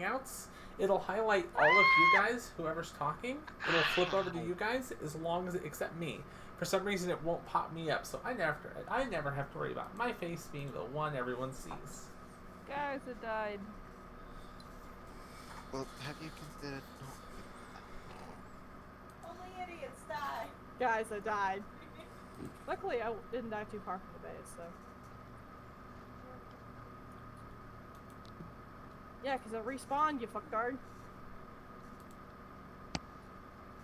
Hangouts, it'll highlight all of you guys, whoever's talking. It'll flip over to you guys as long as except me. For some reason, it won't pop me up, so I never have to worry about my face being the one everyone sees. Guys, it died. Well, have you considered not... Only idiots die. Guys, I died. Luckily, I didn't die too far from the base, so. Yeah, because I respawned, you fucktard.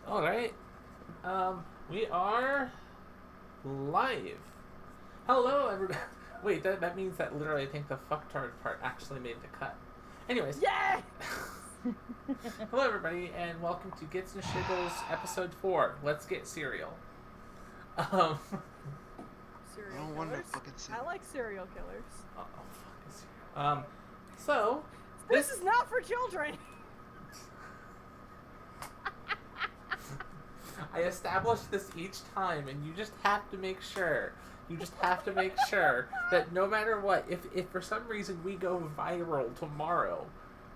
Alright. We are live. Hello, everybody. Wait, that means that literally I think the fucktard part actually made the cut. Anyways. Yeah! Hello, everybody, and welcome to Gits and Shiggles episode 4. Let's get cereal. Serial I wonder killers? fucking I like serial killers. Fucking cereal. So... This is not for children! I establish this each time, and you just have to make sure. You just have to make sure that no matter what, if for some reason we go viral tomorrow,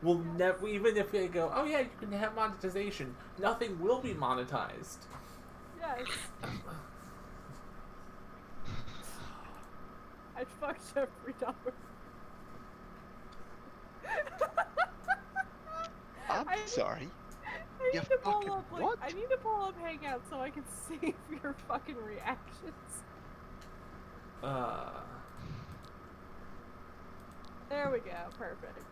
we'll never, even if we go, oh yeah, you can have monetization, nothing will be monetized. Yes. I fucked every dollar. I'm sorry. I You need to pull fucking up, like, what? I need to pull up Hangout so I can save your fucking reactions. There we go, perfect.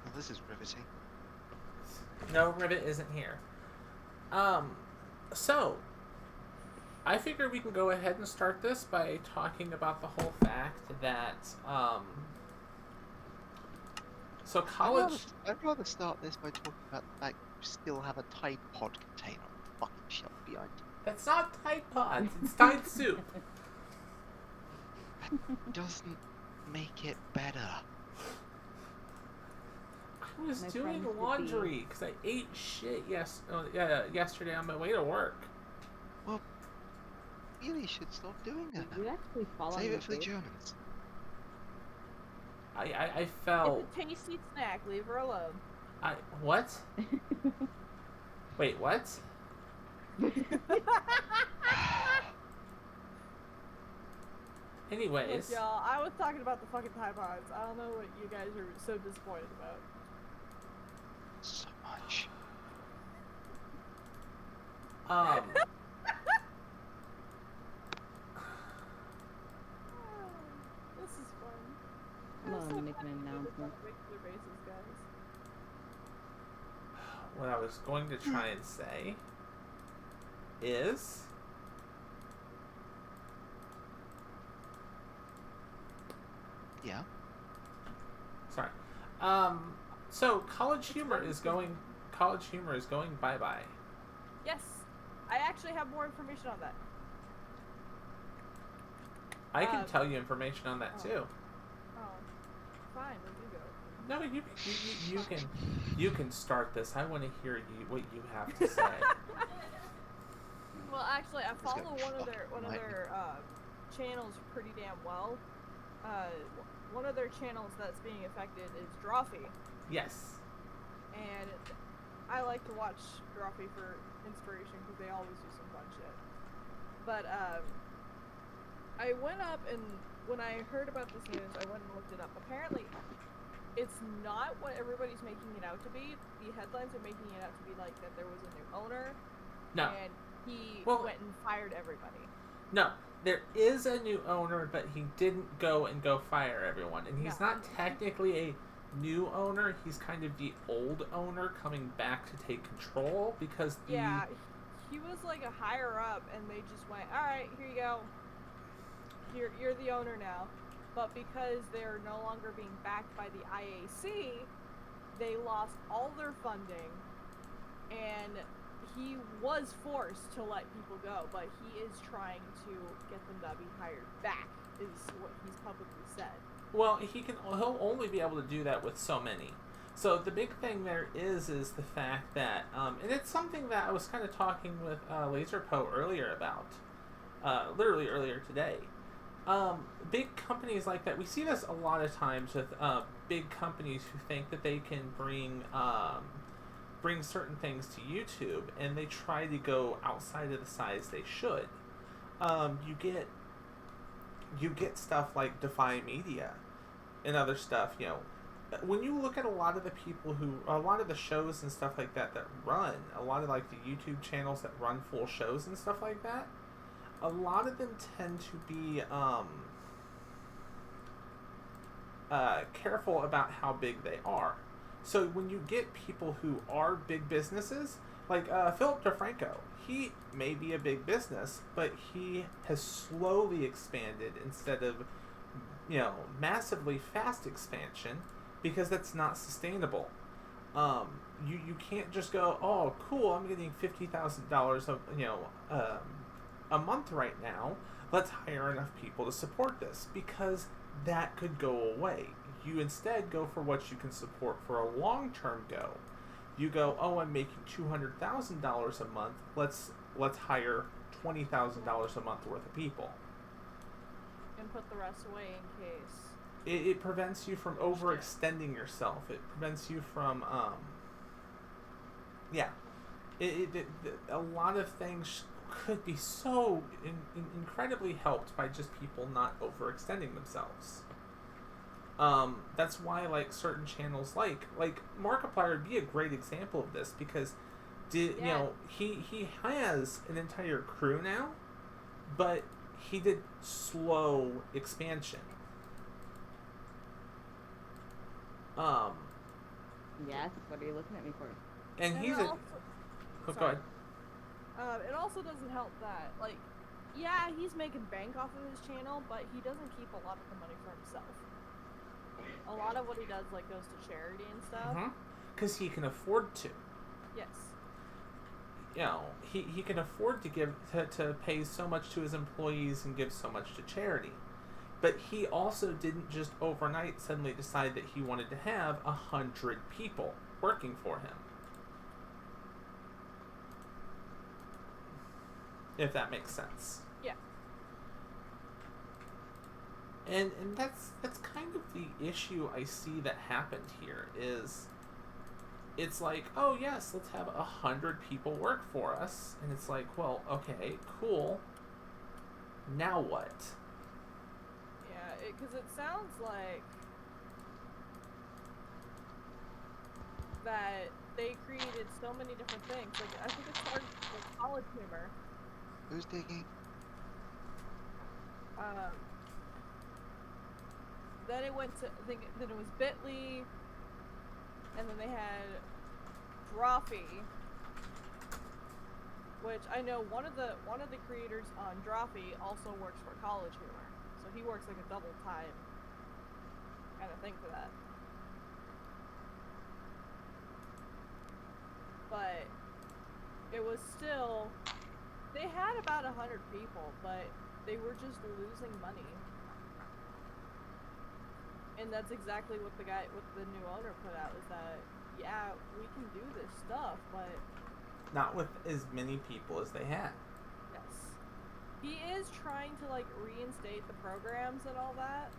Well, this is riveting. No, Rivet isn't here. So, I figure we can go ahead and start this by talking about the whole fact that, so college... I'd rather start this by talking about the fact you still have a Tide Pod container on the fucking shelf behind you. That's not Tide Pods, it's Tide Soup. That doesn't make it better. I was My doing friends would laundry because I ate shit yesterday on my way to work. Well, you really should stop doing that. You actually fall on Save your it for the face? Germans. I fell. It's a tasty snack, leave her alone. What? Wait, what? Anyways. Look, y'all, I was talking about the fucking Tide Pods. I don't know what you guys are so disappointed about. So much. This is fun. I'm I'm so gonna make an happy to do this on announcement. a regular basis, guys. What I was going to try and say is... Yeah. Sorry. So College Humor is going bye-bye. Yes, I actually have more information on that. I can tell you information on that oh. too. Oh, fine, then you go. No, you can start this. I want to hear what you have to say. Well, actually, I gonna follow one of their fucking channels pretty damn well. One of their channels that's being affected is Drawfee, Yes. and I like to watch Drawfee for inspiration because they always do some fun shit. But I went up and when I heard about this news, I went and looked it up. Apparently, it's not what everybody's making it out to be. The headlines are making it out to be like that there was a new owner, No. and he Well- went and fired everybody. No. There is a new owner, but he didn't go fire everyone. And he's No. not technically a new owner. He's kind of the old owner coming back to take control because the... Yeah, he was like a higher up, and they just went, all right, here you go. You're the owner now. But because they're no longer being backed by the IAC, they lost all their funding, and he was forced to let people go, but he is trying to get them to be hired back, is what he's publicly said. Well, he'll only be able to do that with so many. So the big thing there is the fact that, and it's something that I was kind of talking with Laser Poe earlier about, literally earlier today, big companies like that, we see this a lot of times with big companies who think that they can bring certain things to YouTube, and they try to go outside of the size they should. You get stuff like Defy Media and other stuff. When you look at a lot of the shows and stuff like that run, a lot of like the YouTube channels that run full shows and stuff like that, a lot of them tend to be careful about how big they are. So when you get people who are big businesses, like Philip DeFranco, he may be a big business, but he has slowly expanded instead of, massively fast expansion, because that's not sustainable. You can't just go, oh, cool, I'm getting $50,000 of a month right now. Let's hire enough people to support this, because that could go away. You instead go for what you can support for a long-term go. You go, oh, I'm making $200,000 a month. Let's hire $20,000 a month worth of people, and put the rest away in case. It prevents you from overextending yourself. It prevents you from a lot of things could be so incredibly helped by just people not overextending themselves. That's why, like, certain channels like Markiplier would be a great example of this, because he has an entire crew now, but he did slow expansion. Yes, what are you looking at me for? And he's also, go ahead. It also doesn't help that, like, yeah, he's making bank off of his channel, but he doesn't keep a lot of the money for himself. A lot of what he does, like, goes to charity and stuff. Because he can afford to. Yes. He can afford to give to pay so much to his employees and give so much to charity. But he also didn't just overnight suddenly decide that he wanted to have 100 people working for him. If that makes sense. Yeah. And that's kind of the issue I see that happened here. Is it's like, oh yes, let's have 100 people work for us, and it's like, well, okay, cool. Now what? Yeah, because it sounds like that they created so many different things. Like, I think it started with college humor. Who's digging? Then it went to, I think, then it was Bitly, and then they had Drawfee, which I know one of the creators on Drawfee also works for College Humor, so he works like a double time kind of thing for that. But it was still, they had about 100 people, but they were just losing money. And that's exactly what the new owner put out, is that, yeah, we can do this stuff, but Not with as many people as they had. yes. He is trying to, like, reinstate the programs and all that,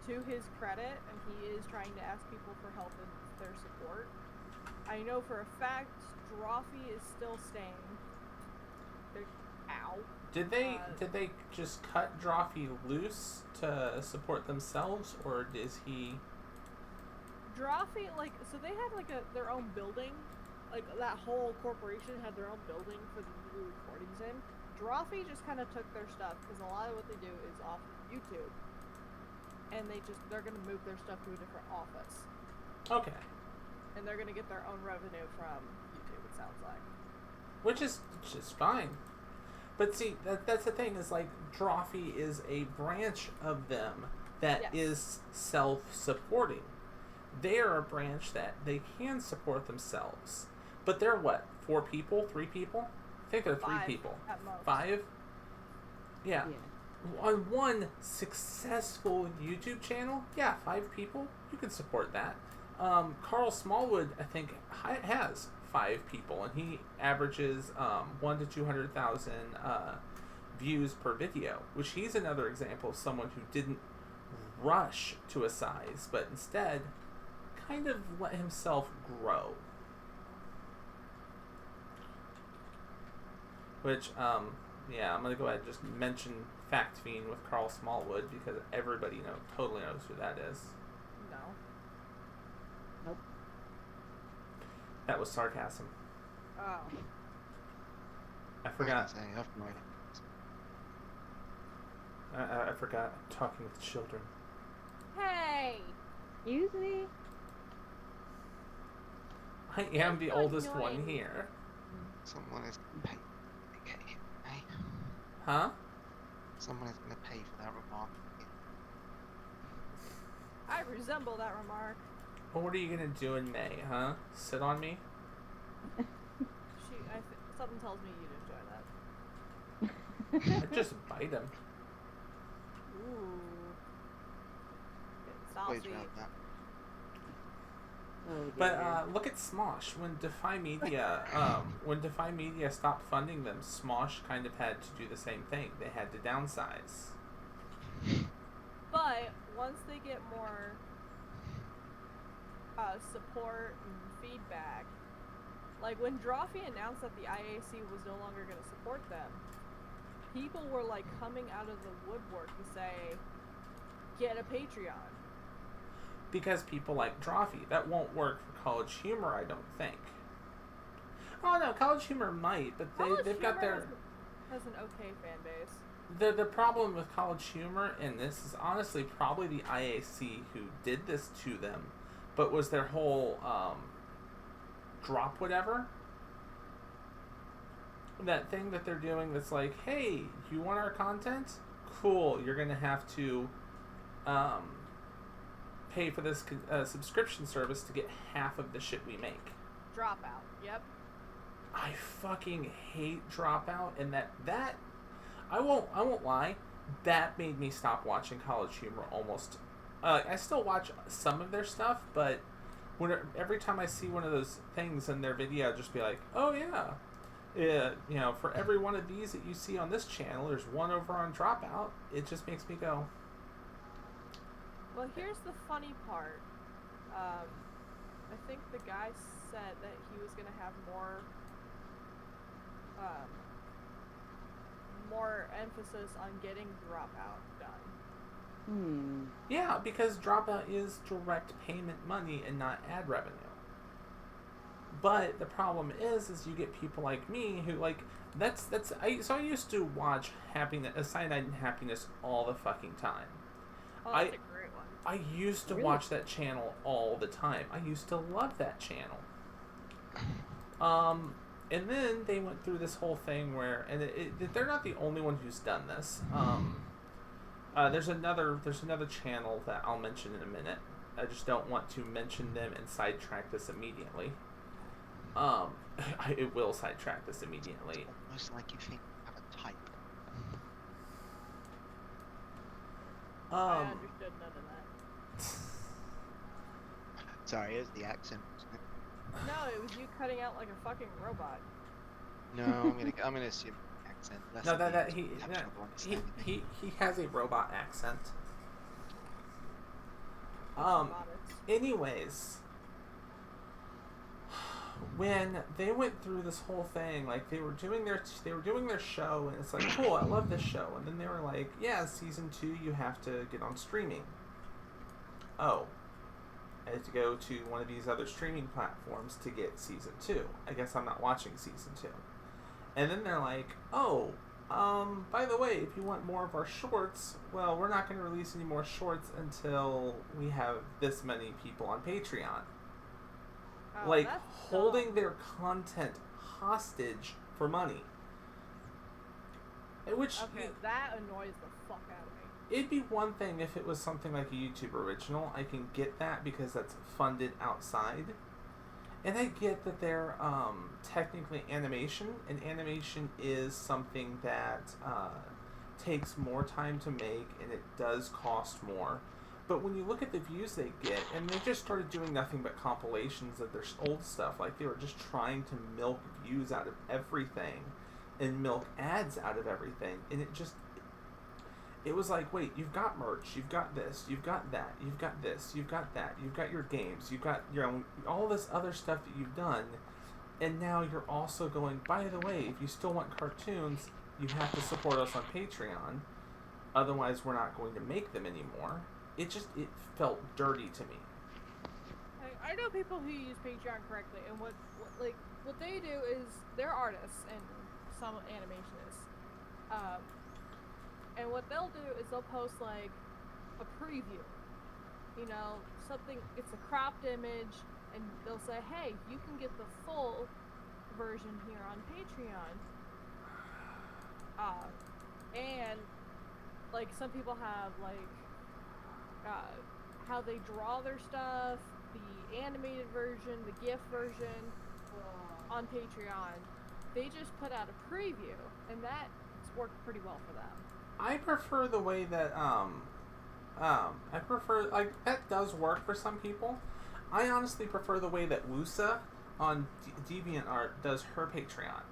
to his credit, and he is trying to ask people for help and their support. I know for a fact Drawfee is still staying. Ow. Did they just cut Drawfee loose to support themselves, or is he? Drawfee, like, so they had like their own building, like that whole corporation had their own building for the new recordings in. Drawfee just kind of took their stuff, because a lot of what they do is off of YouTube, and they're gonna move their stuff to a different office. Okay. And they're gonna get their own revenue from YouTube, it sounds like. Which is fine. But see, that's the thing, is like, Drawfee is a branch of them that is self-supporting. They're a branch that they can support themselves. But they're what? 4 people? 3 people? I think they're 3 people. At most. 5? Yeah. On one successful YouTube channel, 5 people, you can support that. Carl Smallwood, I think, has 5 people, and he averages 1 to 200,000 views per video, which he's another example of someone who didn't rush to a size, but instead kind of let himself grow. Which, yeah, I'm going to go ahead and just mention Fact Fiend with Carl Smallwood because everybody totally knows who that is. No. Nope. That was sarcasm. Oh. I forgot. Say, I've no idea. I forgot talking with children. Hey! Excuse me? I am the oldest one annoying. here. Someone is going to pay. Okay, hey? Huh? Someone is going to pay for that remark. I resemble that remark. Well, what are you gonna do in May, huh? Sit on me? Something tells me you'd enjoy that. I'd just bite him. Ooh. Getting Wait saucy. around that. Oh, dear. But look at Smosh. When Defy Media stopped funding them, Smosh kind of had to do the same thing. They had to downsize. But once they get more support and feedback, like when Drawfee announced that the IAC was no longer going to support them, people were like coming out of the woodwork to say, get a Patreon. Because people like Drawfee. That won't work for College Humor, I don't think. Oh no, College Humor might, but they've got their... Has an okay fan base. The problem with College Humor, and this is honestly probably the IAC who did this to them, but was their whole drop whatever. That thing that they're doing that's like, hey, you want our content? Cool, you're going to have to pay for this subscription service to get half of the shit we make. Dropout. Yep. I fucking hate Dropout, and that I won't lie, that made me stop watching College Humor almost. I still watch some of their stuff, but every time I see one of those things in their video, I'll just be like, oh yeah, for every one of these that you see on this channel, there's one over on Dropout. It just makes me go. Well, here's the funny part. I think the guy said that he was going to have more emphasis on getting Dropout done. Yeah, because Dropout is direct payment money and not ad revenue. But the problem is you get people like me who I used to watch Cyanide and Happiness all the fucking time. Oh, that's a great one. I used to watch that channel all the time. I used to love that channel. And then they went through this whole thing where, and they're not the only one who's done this. There's another channel that I'll mention in a minute. I just don't want to mention them and sidetrack this immediately. It will sidetrack this immediately. It's almost like you think you have a type. I understood none of that. Sorry, it was the accent, wasn't it? No, it was you cutting out like a fucking robot. No, I'm gonna assume accent. That's No, something that that's he actionable understanding. he has a robot accent. Robots. Anyways, when they went through this whole thing, like they were doing their show, and it's like, cool, I love this show, and then they were like, yeah, season 2, you have to get on streaming. Oh, I had to go to one of these other streaming platforms to get season 2. I guess I'm not watching season 2. And then they're like, oh, by the way, if you want more of our shorts, well, we're not going to release any more shorts until we have this many people on Patreon. Oh, Like, that's holding dumb. their content hostage for money. Which, Okay, that annoys the fuck out of me. it'd be one thing if it was something like a YouTube original. I can get that because that's funded outside. And I get that they're technically animation, and animation is something that takes more time to make, and it does cost more. But when you look at the views they get, and they just started doing nothing but compilations of their old stuff, like they were just trying to milk views out of everything. and milk ads out of everything, and it was like, wait, you've got merch, you've got this, you've got that, you've got this, you've got that, you've got your games, you've got your own, all this other stuff that you've done, and now you're also going, by the way, if you still want cartoons, you have to support us on Patreon, otherwise we're not going to make them anymore. It felt dirty to me. I know people who use Patreon correctly, and what they do is they're artists and some animationists, and what they'll do is they'll post like a preview, something. It's a cropped image, and they'll say, "Hey, you can get the full version here on Patreon." And like some people have like how they draw their stuff, the animated version, the GIF version on Patreon. They just put out a preview, and that's worked pretty well for them. I prefer the way that I prefer, like, that does work for some people. I honestly prefer the way that Wusa on DeviantArt does her Patreon.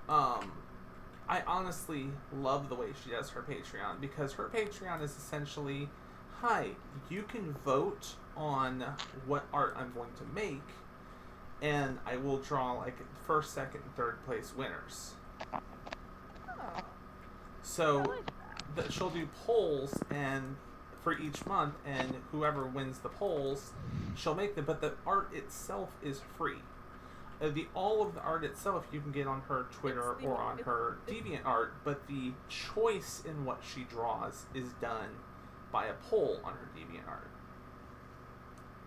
I honestly love the way she does her Patreon, because her Patreon is essentially, hi, you can vote on what art I'm going to make, and I will draw like first, second, and third place winners. Oh, So I like that. she'll do polls and for each month, and whoever wins the polls, she'll make them. But the art itself is free. All of the art itself you can get on her Twitter or on her DeviantArt, but the choice in what she draws is done by a poll on her DeviantArt.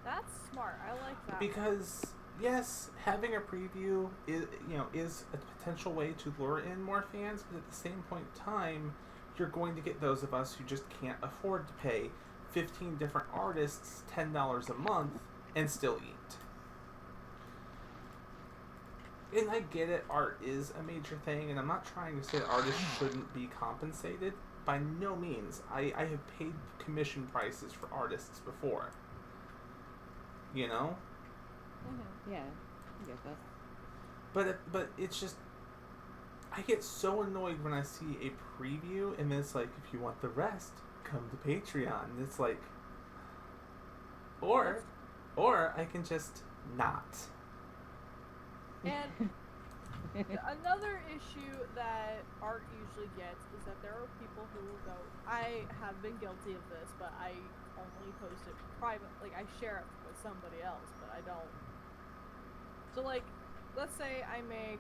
That's smart. I like that. Because yes, having a preview is a potential way to lure in more fans, but at the same point in time, you're going to get those of us who just can't afford to pay 15 different artists $10 a month and still eat. And I get it, art is a major thing, and I'm not trying to say that artists shouldn't be compensated. By no means. I have paid commission prices for artists before. You know? Mm-hmm. Yeah, I get that. But it's just, I get so annoyed when I see a preview and it's like, if you want the rest, come to Patreon. And it's like, or I can just not. And another issue that art usually gets is that there are people who will go, I have been guilty of this, but I only post it private, like I share it with somebody else, but I don't. So like, let's say I make,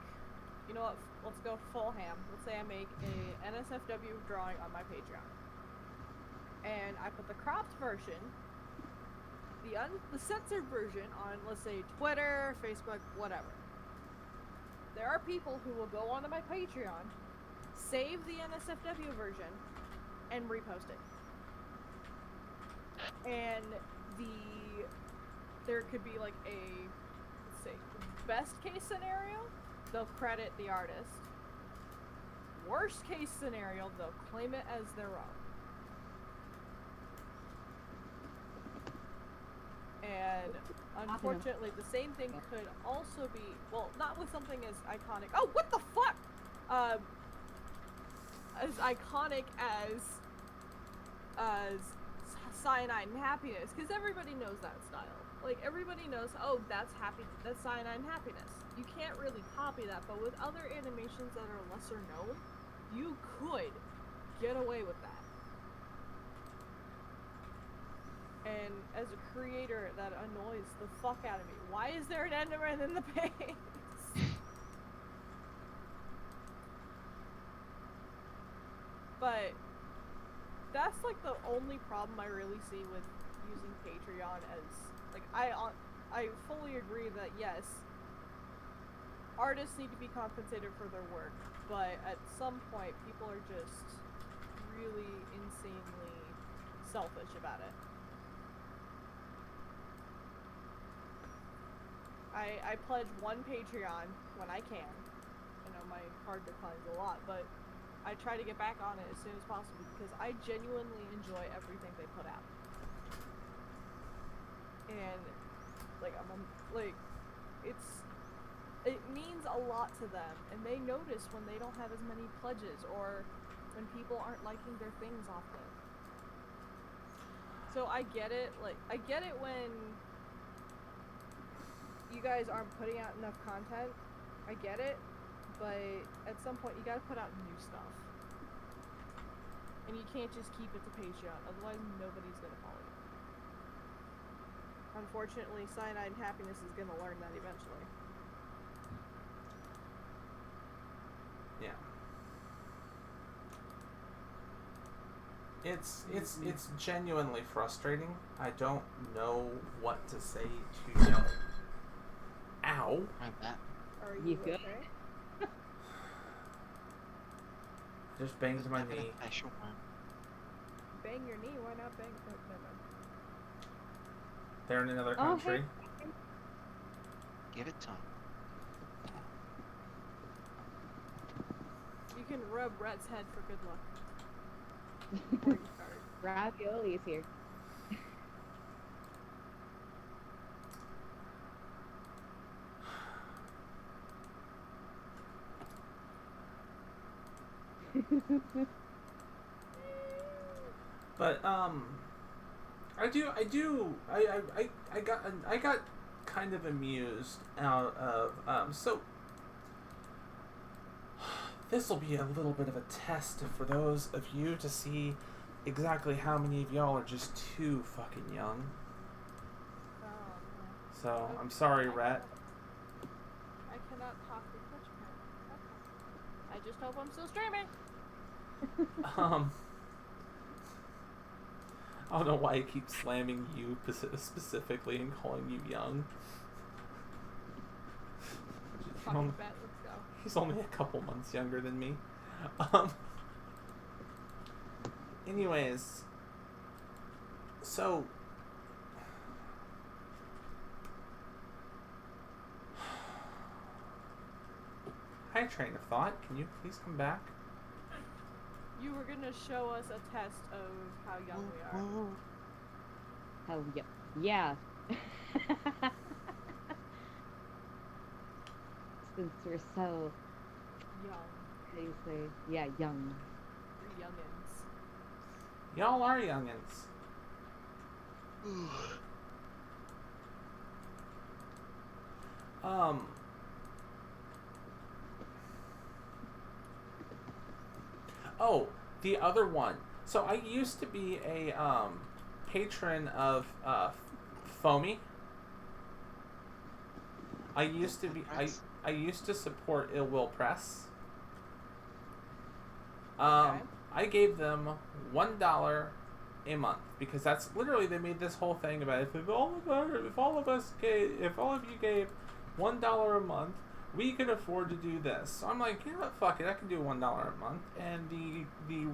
you know what, let's go full ham. Let's say I make a NSFW drawing on my Patreon. And I put the cropped version, the censored version on, let's say, Twitter, Facebook, whatever. There are people who will go onto my Patreon, save the NSFW version, and repost it. And there could be like a, let's say, best case scenario, they'll credit the artist. Worst case scenario, they'll claim it as their own. And unfortunately, the same thing could also be, well, not with something as iconic. Oh, what the fuck? As iconic as Cyanide and Happiness, because everybody knows that style. Like, everybody knows, oh, that's Cyanide and Happiness. You can't really copy that, but with other animations that are lesser known, you could get away with that. And as a creator, that annoys the fuck out of me. Why is there an Enderman in the base? But that's like the only problem I really see with using Patreon as, like, I fully agree that yes, artists need to be compensated for their work, but at some point people are just really insanely selfish about it. I pledge one Patreon when I can. I know my card declines a lot, but I try to get back on it as soon as possible because I genuinely enjoy everything they put out. And like it means a lot to them, and they notice when they don't have as many pledges or when people aren't liking their things often. So I get it. Like, I get it when you guys aren't putting out enough content. I get it, but at some point you gotta put out new stuff. And you can't just keep it to Patreon, otherwise nobody's gonna follow you. Unfortunately, Cyanide and Happiness is gonna learn that eventually. Yeah. It's genuinely frustrating. I don't know what to say to you. Ow. Right that. Are You you good? okay? Just banged my Having knee. a special one. Bang your knee, why not bang? Oh, never mind. They're in another Oh, hey. country. Give it time. You can rub Rhett's head for good luck. Before you start. Ravioli is here. But I got kind of amused out of so this will be a little bit of a test for those of you to see exactly how many of y'all are just too fucking young. So I'm sorry, Rhett. I cannot talk with Twitch apparently. Okay. I just hope I'm still streaming. I don't know why I keep slamming you specifically and calling you young. Fucking bet, let's go. He's only a couple months younger than me. Anyways, so hi, train of thought. Can you please come back? You were gonna show us a test of how young we are. Oh, yeah. Yeah. Since we're so, Young. how do you say, yeah, young. We're youngins. Y'all are youngins. Oh, the other one. So I used to be a patron of Foamy. I used to be I used to support Ill Will Press. Okay. I gave them $1 a month because that's literally they made this whole thing about if all of you gave $1 a month, we could afford to do this. So I'm like, you know what, fuck it, I can do $1 a month, and the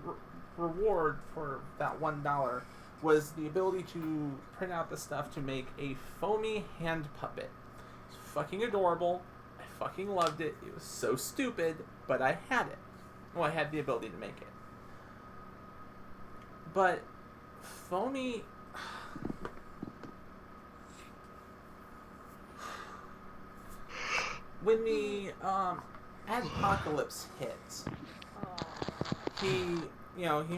reward for that $1 was the ability to print out the stuff to make a foamy hand puppet. It's fucking adorable. I fucking loved it. It was so stupid, but I had it. Well, I had the ability to make it. But Foamy, when the Adpocalypse hit, he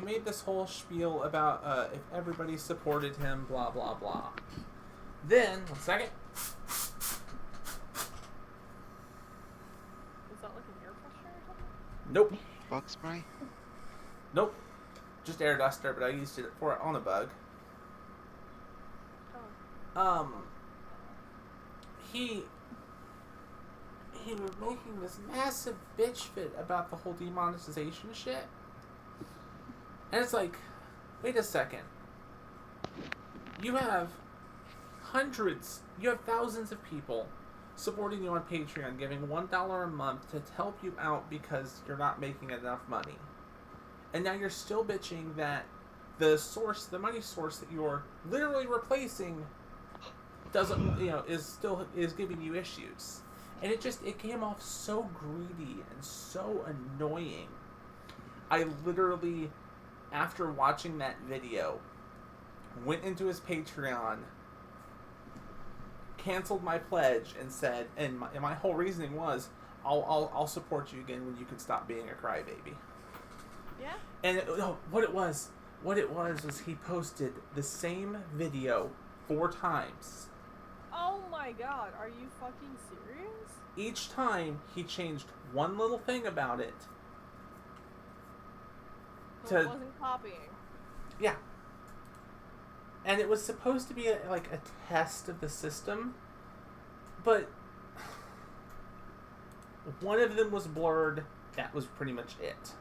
made this whole spiel about if everybody supported him, blah blah blah. Then, one second. Is that like an air freshener or something? Nope. Bug spray? Nope. Just air duster, but I used it for it on a bug. Oh. He was making this massive bitch fit about the whole demonetization shit. And it's like, wait a second. You have thousands of people supporting you on Patreon, giving $1 a month to help you out because you're not making enough money. And now you're still bitching that the money source that you're literally replacing is giving you issues. And it came off so greedy and so annoying. I literally, after watching that video, went into his Patreon, canceled my pledge and said, and my whole reasoning was, I'll support you again when you can stop being a crybaby. Yeah. And what it was he posted the same video 4 times. Oh my god, are you fucking serious? Each time he changed one little thing about it. So it wasn't copying. Yeah. And it was supposed to be a test of the system, but one of them was blurred. That was pretty much it.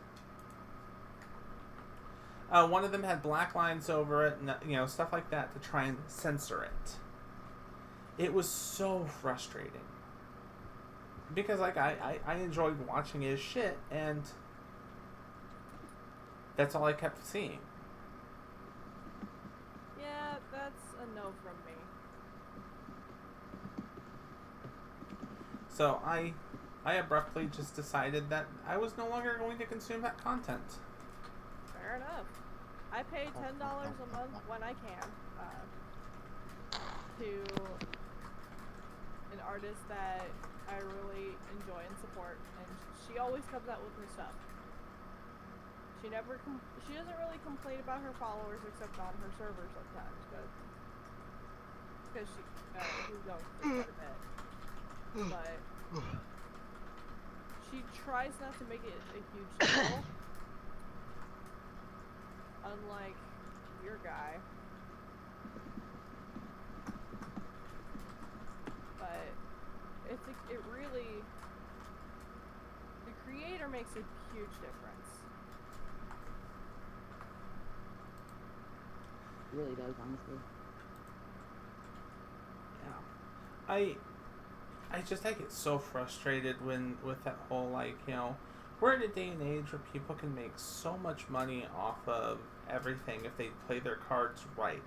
One of them had black lines over it, and stuff like that to try and censor it. It was so frustrating because I enjoyed watching his shit, and that's all I kept seeing. Yeah, that's a no from me. So I abruptly just decided that I was no longer going to consume that content. Fair enough. I pay $10 a month when I can to an artist that I really enjoy and support, and she always comes out with new stuff. She doesn't really complain about her followers except on her server sometimes, but because she's going through quite a bit. But she tries not to make it a huge deal. Unlike your guy. But it really, the creator makes a huge difference. It really does, honestly. Yeah. I get so frustrated with that whole we're in a day and age where people can make so much money off of everything if they play their cards right.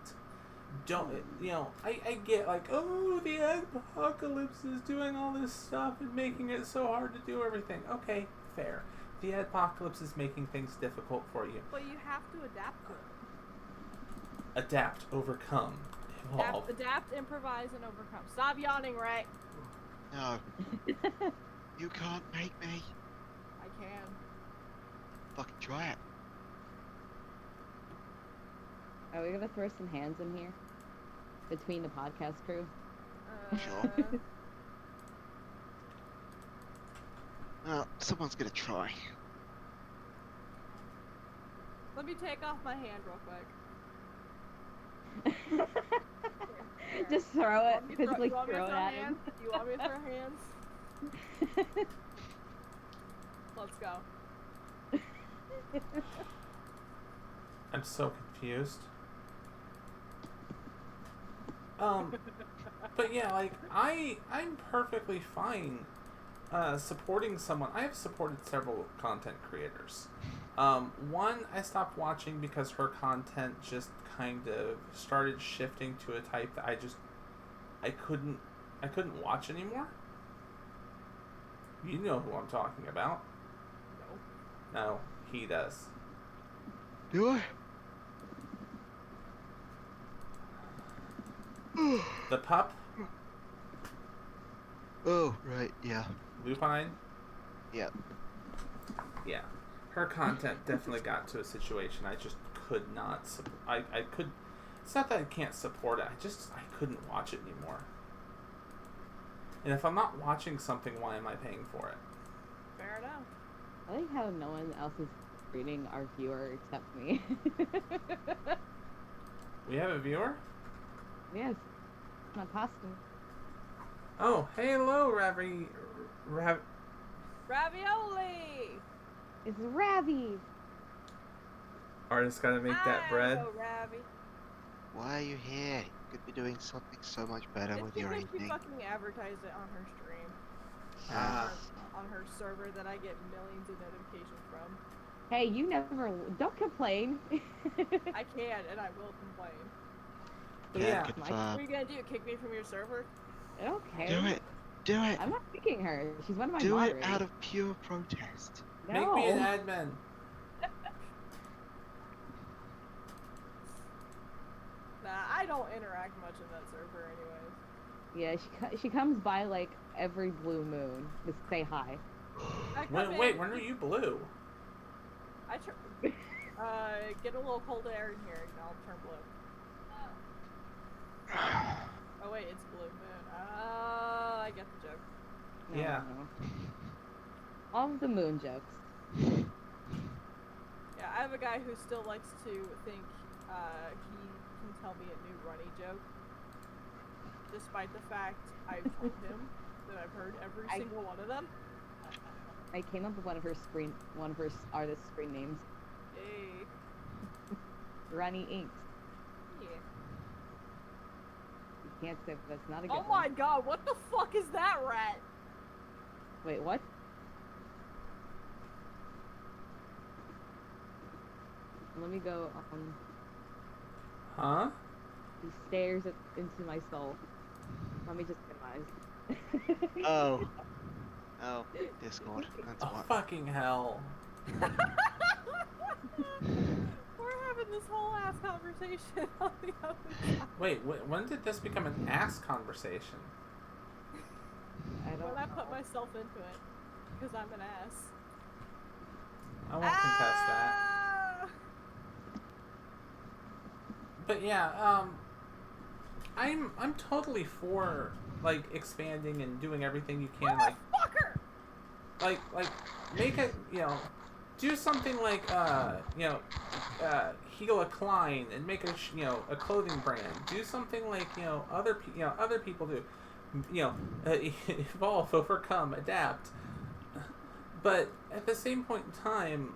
I get the apocalypse is doing all this stuff and making it so hard to do everything. Okay, fair. The apocalypse is making things difficult for you. But you have to adapt to it. Adapt, overcome, evolve. Adapt, improvise, and overcome. Stop yawning, Ray. No. You can't make me. I can. Fucking try it. Are we gonna throw some hands in here? Between the podcast crew? Sure. Someone's gonna try. Let me take off my hand real quick. Here. Just throw it. Physically you want me to throw it throw at hands? him. You want me to throw hands? Let's go. I'm so confused. But yeah, I'm perfectly fine supporting someone. I have supported several content creators. One I stopped watching because her content just kind of started shifting to a type that I couldn't watch anymore. You know who I'm talking about. No, he does. Do I? The pup? Oh, right, yeah. Lupine? Yep. Yeah. Her content definitely got to a situation I just could not I could. It's not that I can't support it. I couldn't watch it anymore. And if I'm not watching something, why am I paying for it? Fair enough. I like how no one else is reading our viewer except me. We have a viewer? Yes. My costume. Oh, hey, hello, Ravioli! It's Ravi! Artist gotta make that bread. Hello, Ravi. Why are you here? You could be doing something so much better It's with your because she evening. fucking advertised it on her stream. Ah. On her server that I get millions of notifications from. Hey, you never... Don't complain. I can, and I will complain. But Can yeah, What confirm. are you gonna do? Kick me from your server? I don't care. Do it! Do it! I'm not picking her. She's one of my Do it moderators. out of pure protest. No. make me an admin. Nah, I don't interact much in that server anyways. Yeah, she comes by like every blue moon to say hi. I come Wait, in, when are you blue? I get a little cold air in here and I'll turn blue. Oh wait, it's blue moon. Oh, I get the joke. No, Yeah. no. All of the moon jokes. Yeah, I have a guy who still likes to think he can tell me a new runny joke, despite the fact I've told him that I've heard every single one of them. I came up with one of her artist screen names. Hey. Ronnie Inks. Yeah. You can't say that's not a good Oh one. my god, what the fuck is that rat? Wait, what? Let me go. Huh? He stares into my soul. Let me just minimize. Oh. Oh, Discord. That's Oh, what. fucking hell. We're having this whole ass conversation on the other side. Wait, when did this become an ass conversation? I don't When I know. put myself into it, because I'm an ass. I won't contest that. Ah! But yeah, I'm totally for like expanding and doing everything you can, Motherfucker! like make it, do something like Heal a Klein and make a clothing brand. Do something like other people do. Evolve, overcome, adapt. But at the same point in time,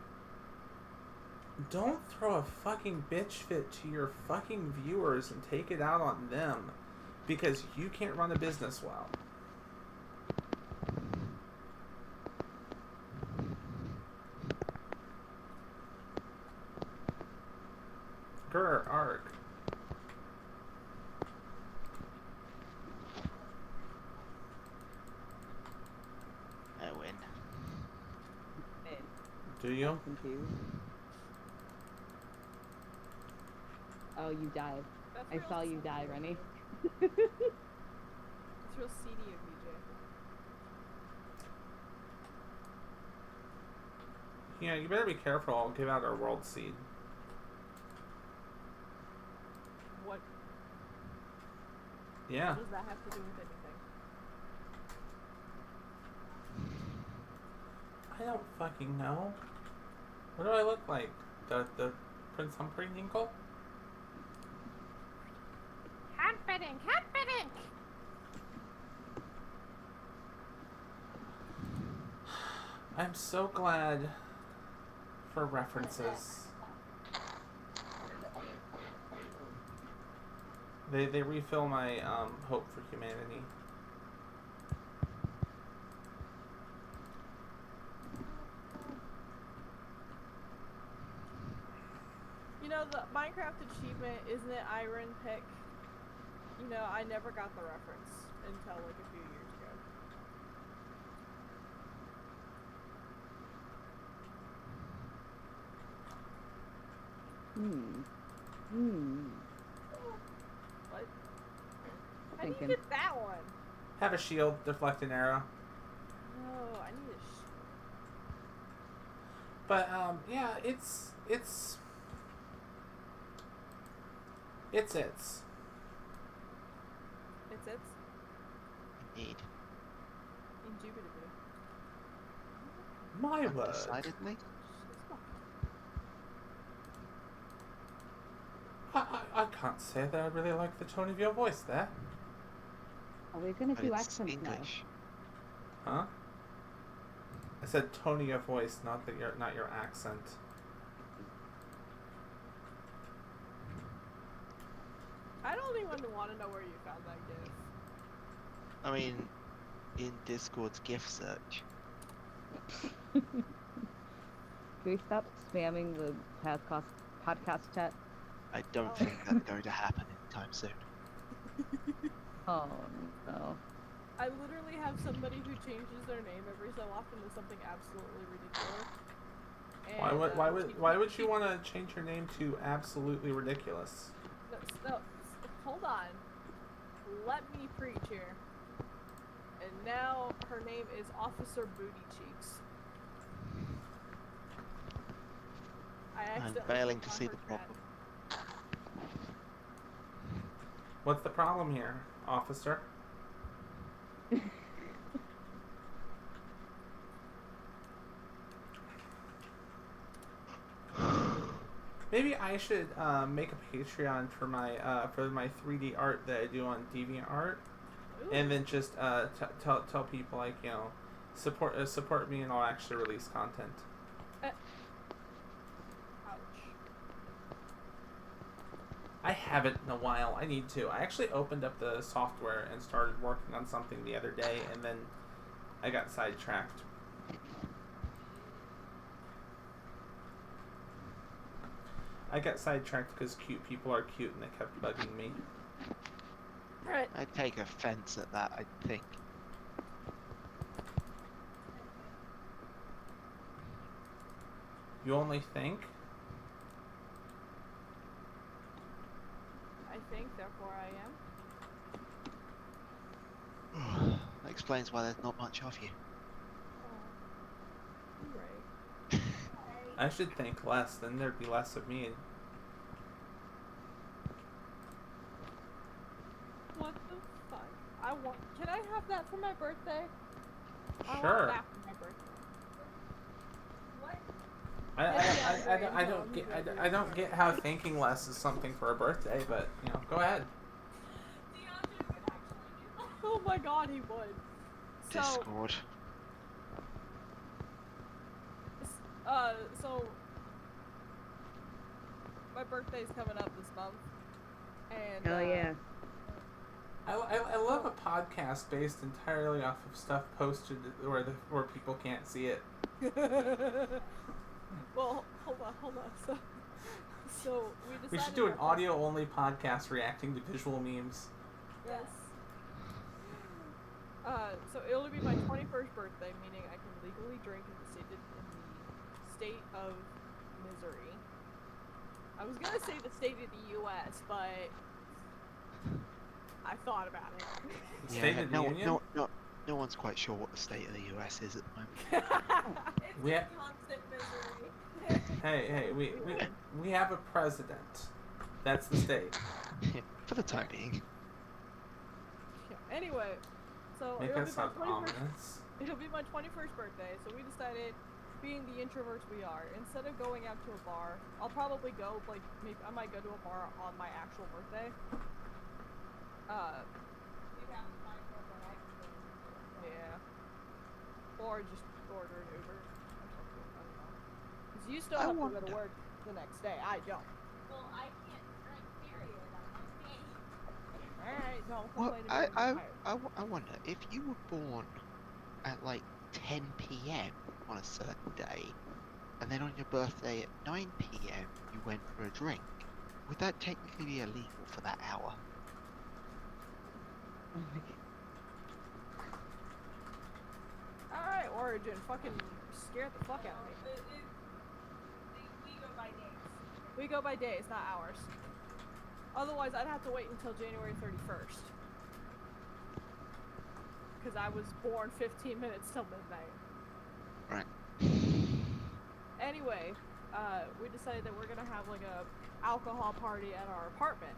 don't throw a fucking bitch fit to your fucking viewers and take it out on them because you can't run a business well. Grr, arg. I win. Do you? Confused. Oh, you died. That's I real saw you seedy die, of Rennie. you. That's real seedy of you, Jay. You better be careful. I'll give out our world seed. What Yeah. does that have to do with anything? I don't fucking know. What do I look like? The Prince Humphrey Hinkle? Confident! I'm so glad for references. They refill my hope for humanity. The Minecraft achievement, isn't it Iron Pick? I never got the reference until like a few years ago. What? How do you Thinking. get that one? Have a shield, deflect an arrow. Oh, I need a But yeah, it's It's Indeed. indubitably. my word. Decidedly. I can't say that I really like the tone of your voice there. Are we gonna But do it's accents now? English. Huh? I said tone of your voice, not your accent. I don't even want to know where you found that gif. I mean, in Discord's GIF search. Can we stop spamming the podcast chat? I don't think that's going to happen anytime soon. Oh no. I literally have somebody who changes their name every so often to something absolutely ridiculous. And, Why would you want to change your name to absolutely ridiculous? No, hold on. let me preach here. And now her name is Officer Booty Cheeks. I I'm accidentally failing clicked to on see her the chat. problem. What's the problem here, officer? Maybe I should make a Patreon for my 3D art that I do on DeviantArt, Ooh. and then just tell people, like, you know, support me, and I'll actually release content. Ouch. I haven't in a while. I need to. I actually opened up the software and started working on something the other day, and then I got sidetracked. I got sidetracked because cute people are cute, and they kept bugging me. Alright. I take offense at that, I think. You only think? I think, therefore I am. That explains why there's not much of you. Oh. You're right. I should think less, then there'd be less of me. What the fuck? Can I have that for my birthday? I want Sure. that for my birthday. I don't get how thinking less is something for a birthday, but, you know, go ahead. Oh my god, he would. So, Discord. so my birthday's coming up this month, and Oh yeah. I love a podcast based entirely off of stuff posted where people can't see it. Well, hold on. So we decided. We should do an audio-only podcast reacting to visual memes. Yes. So it'll be my 21st birthday, meaning I can legally drink in the state of misery. I was gonna say the state of the U.S., but I thought about it. State of the Union? No one's quite sure what the state of the US is at the moment. We ha- Constant misery. hey, we have a president. That's the state. For the time being. Yeah, anyway, so Make it'll us be my sound 21st ominous. It'll be my 21st birthday, so we decided, being the introverts we are, instead of going out to a bar, I'll probably go, like, maybe I might go to a bar on my actual birthday. Yeah. Or just order an Uber or something, I don't know. Because you still have to go to work the next day, I don't. Well, I can't drink, period. Alright, don't Well, complain about it. I wonder, if you were born at like 10 p.m. on a certain day, and then on your birthday at 9 p.m. you went for a drink, would that technically be illegal for that hour? Oh my god. Alright, Origin, fucking scared the fuck out of me. We go by days. We go by days, not hours. Otherwise, I'd have to wait until January 31st. Because I was born 15 minutes till midnight. Right. Anyway, we decided that we're gonna have like a alcohol party at our apartment.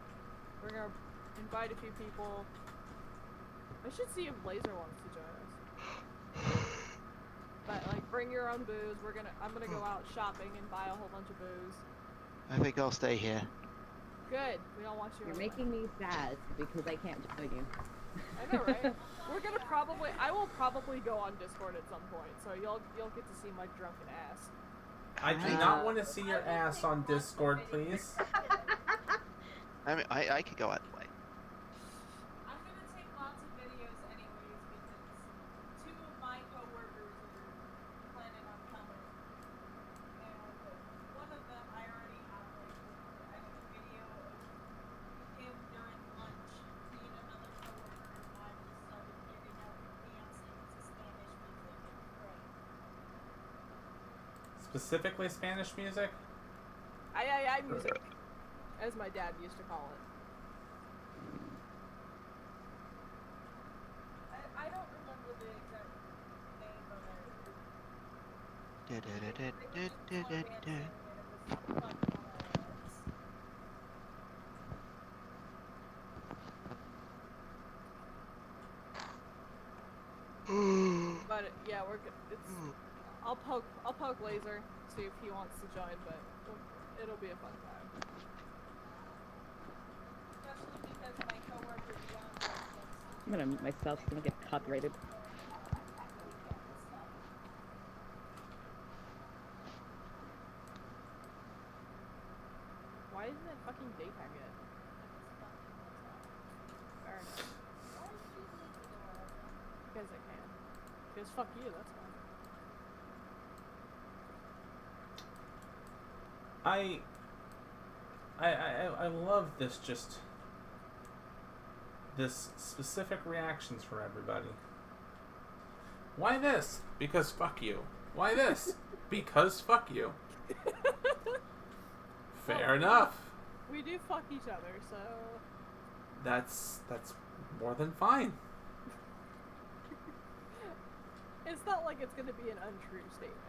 We're gonna invite a few people. I should see if Laser wants to join us. But like, bring your own booze. I'm gonna go out shopping and buy a whole bunch of booze. I think I'll stay here. Good. We don't want you. You're anyway. making me sad because I can't join you. I know, right? I will probably go on Discord at some point, so you'll get to see my drunken ass. I do not want to see your ass on Discord, please. I mean, I could go either way. I'm gonna take lots of videos anyways because two of my coworkers are planning on coming, and one of them I already have like a video of him during lunch. Me and another coworker of mine just started getting up and dancing to Spanish music. It's great. Specifically Spanish music? Ay music, as my dad used to call it. But yeah, we're good. I'll poke Laser, see if he wants to join, but it'll be a fun time. Especially because my coworker Bianca I'm gonna mute myself so I don't get copyrighted. Why isn't it fucking daytime yet? Fair enough. Because I can. Because fuck you, that's fine. I love this this specific reactions from everybody. Why this? Because fuck you. Why this? Because fuck you. Fair enough. We do fuck each other, so That's more than fine. it's not like it's gonna be an untrue statement.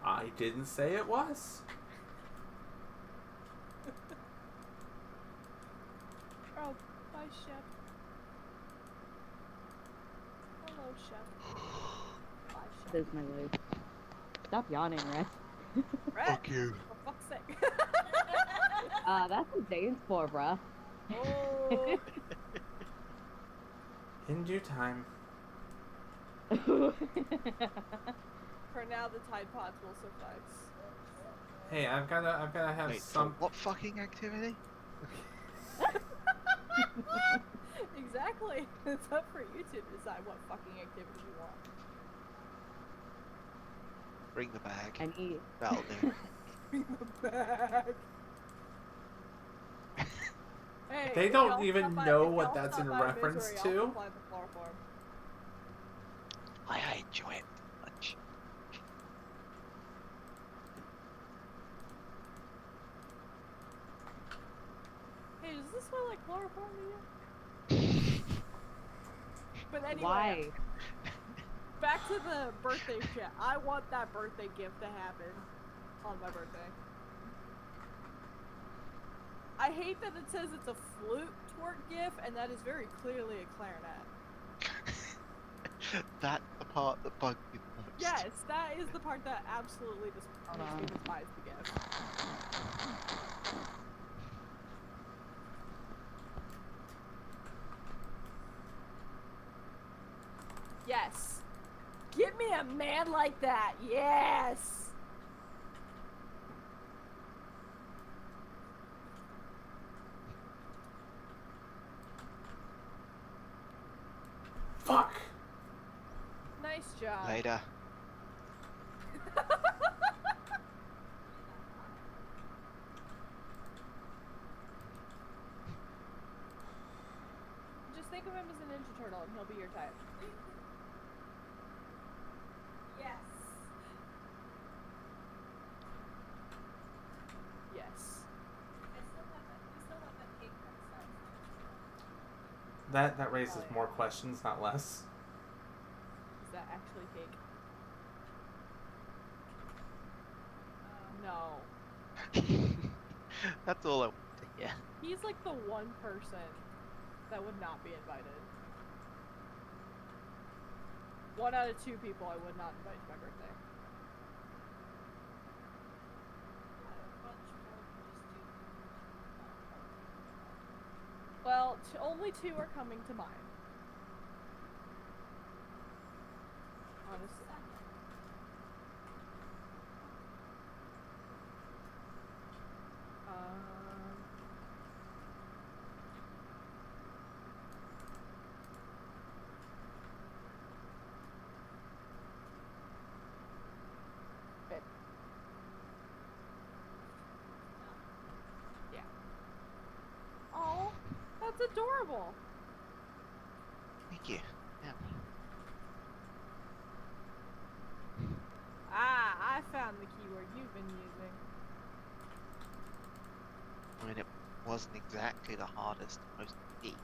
I didn't say it was. Oh, bye, Shep. Hello, Shep. Bye, Shep. There's my life. Stop yawning, Rex. Rex, Fuck you. for fuck's sake. That's what Zane's for, bruh. Oh. In due time. For now, the Tide Pods will suffice. Hey, I've gotta have Wait, some. what fucking activity? Exactly. It's up for you to decide what fucking activity you want. Bring the bag. I need. That'll do. Bring the bag. Hey, They if don't y'all even stop by- know if what y'all that's stop in by reference Misery, I'll to. supply the chloroform. I enjoy it much. Hey, does this smell like chloroform to you? But anyway, Why? back to the birthday shit. I want that birthday gift to happen on my birthday. I hate that it says it's a flute twerk gift, and that is very clearly a clarinet. That's the part that bugged me the most. Yes, that is the part that absolutely Hold makes on. me despise the gift. Yes. Give me a man like that. Yes. Fuck. Nice job. Later. Just think of him as a Ninja Turtle and he'll be your type. Yes. Yes. I still have that. We still have that cake next time. That raises more questions, not less. Is that actually cake? No. That's all I want to hear. He's like the one person that would not be invited. 1 out of 2 people I would not invite to my birthday. A bunch more just do. Well, only 2 are coming to mind. Honestly. Okay. Yeah. Oh, that's adorable. Thank you. Yeah. Ah, I found the keyword you've been using. I mean, it wasn't exactly the hardest, most key.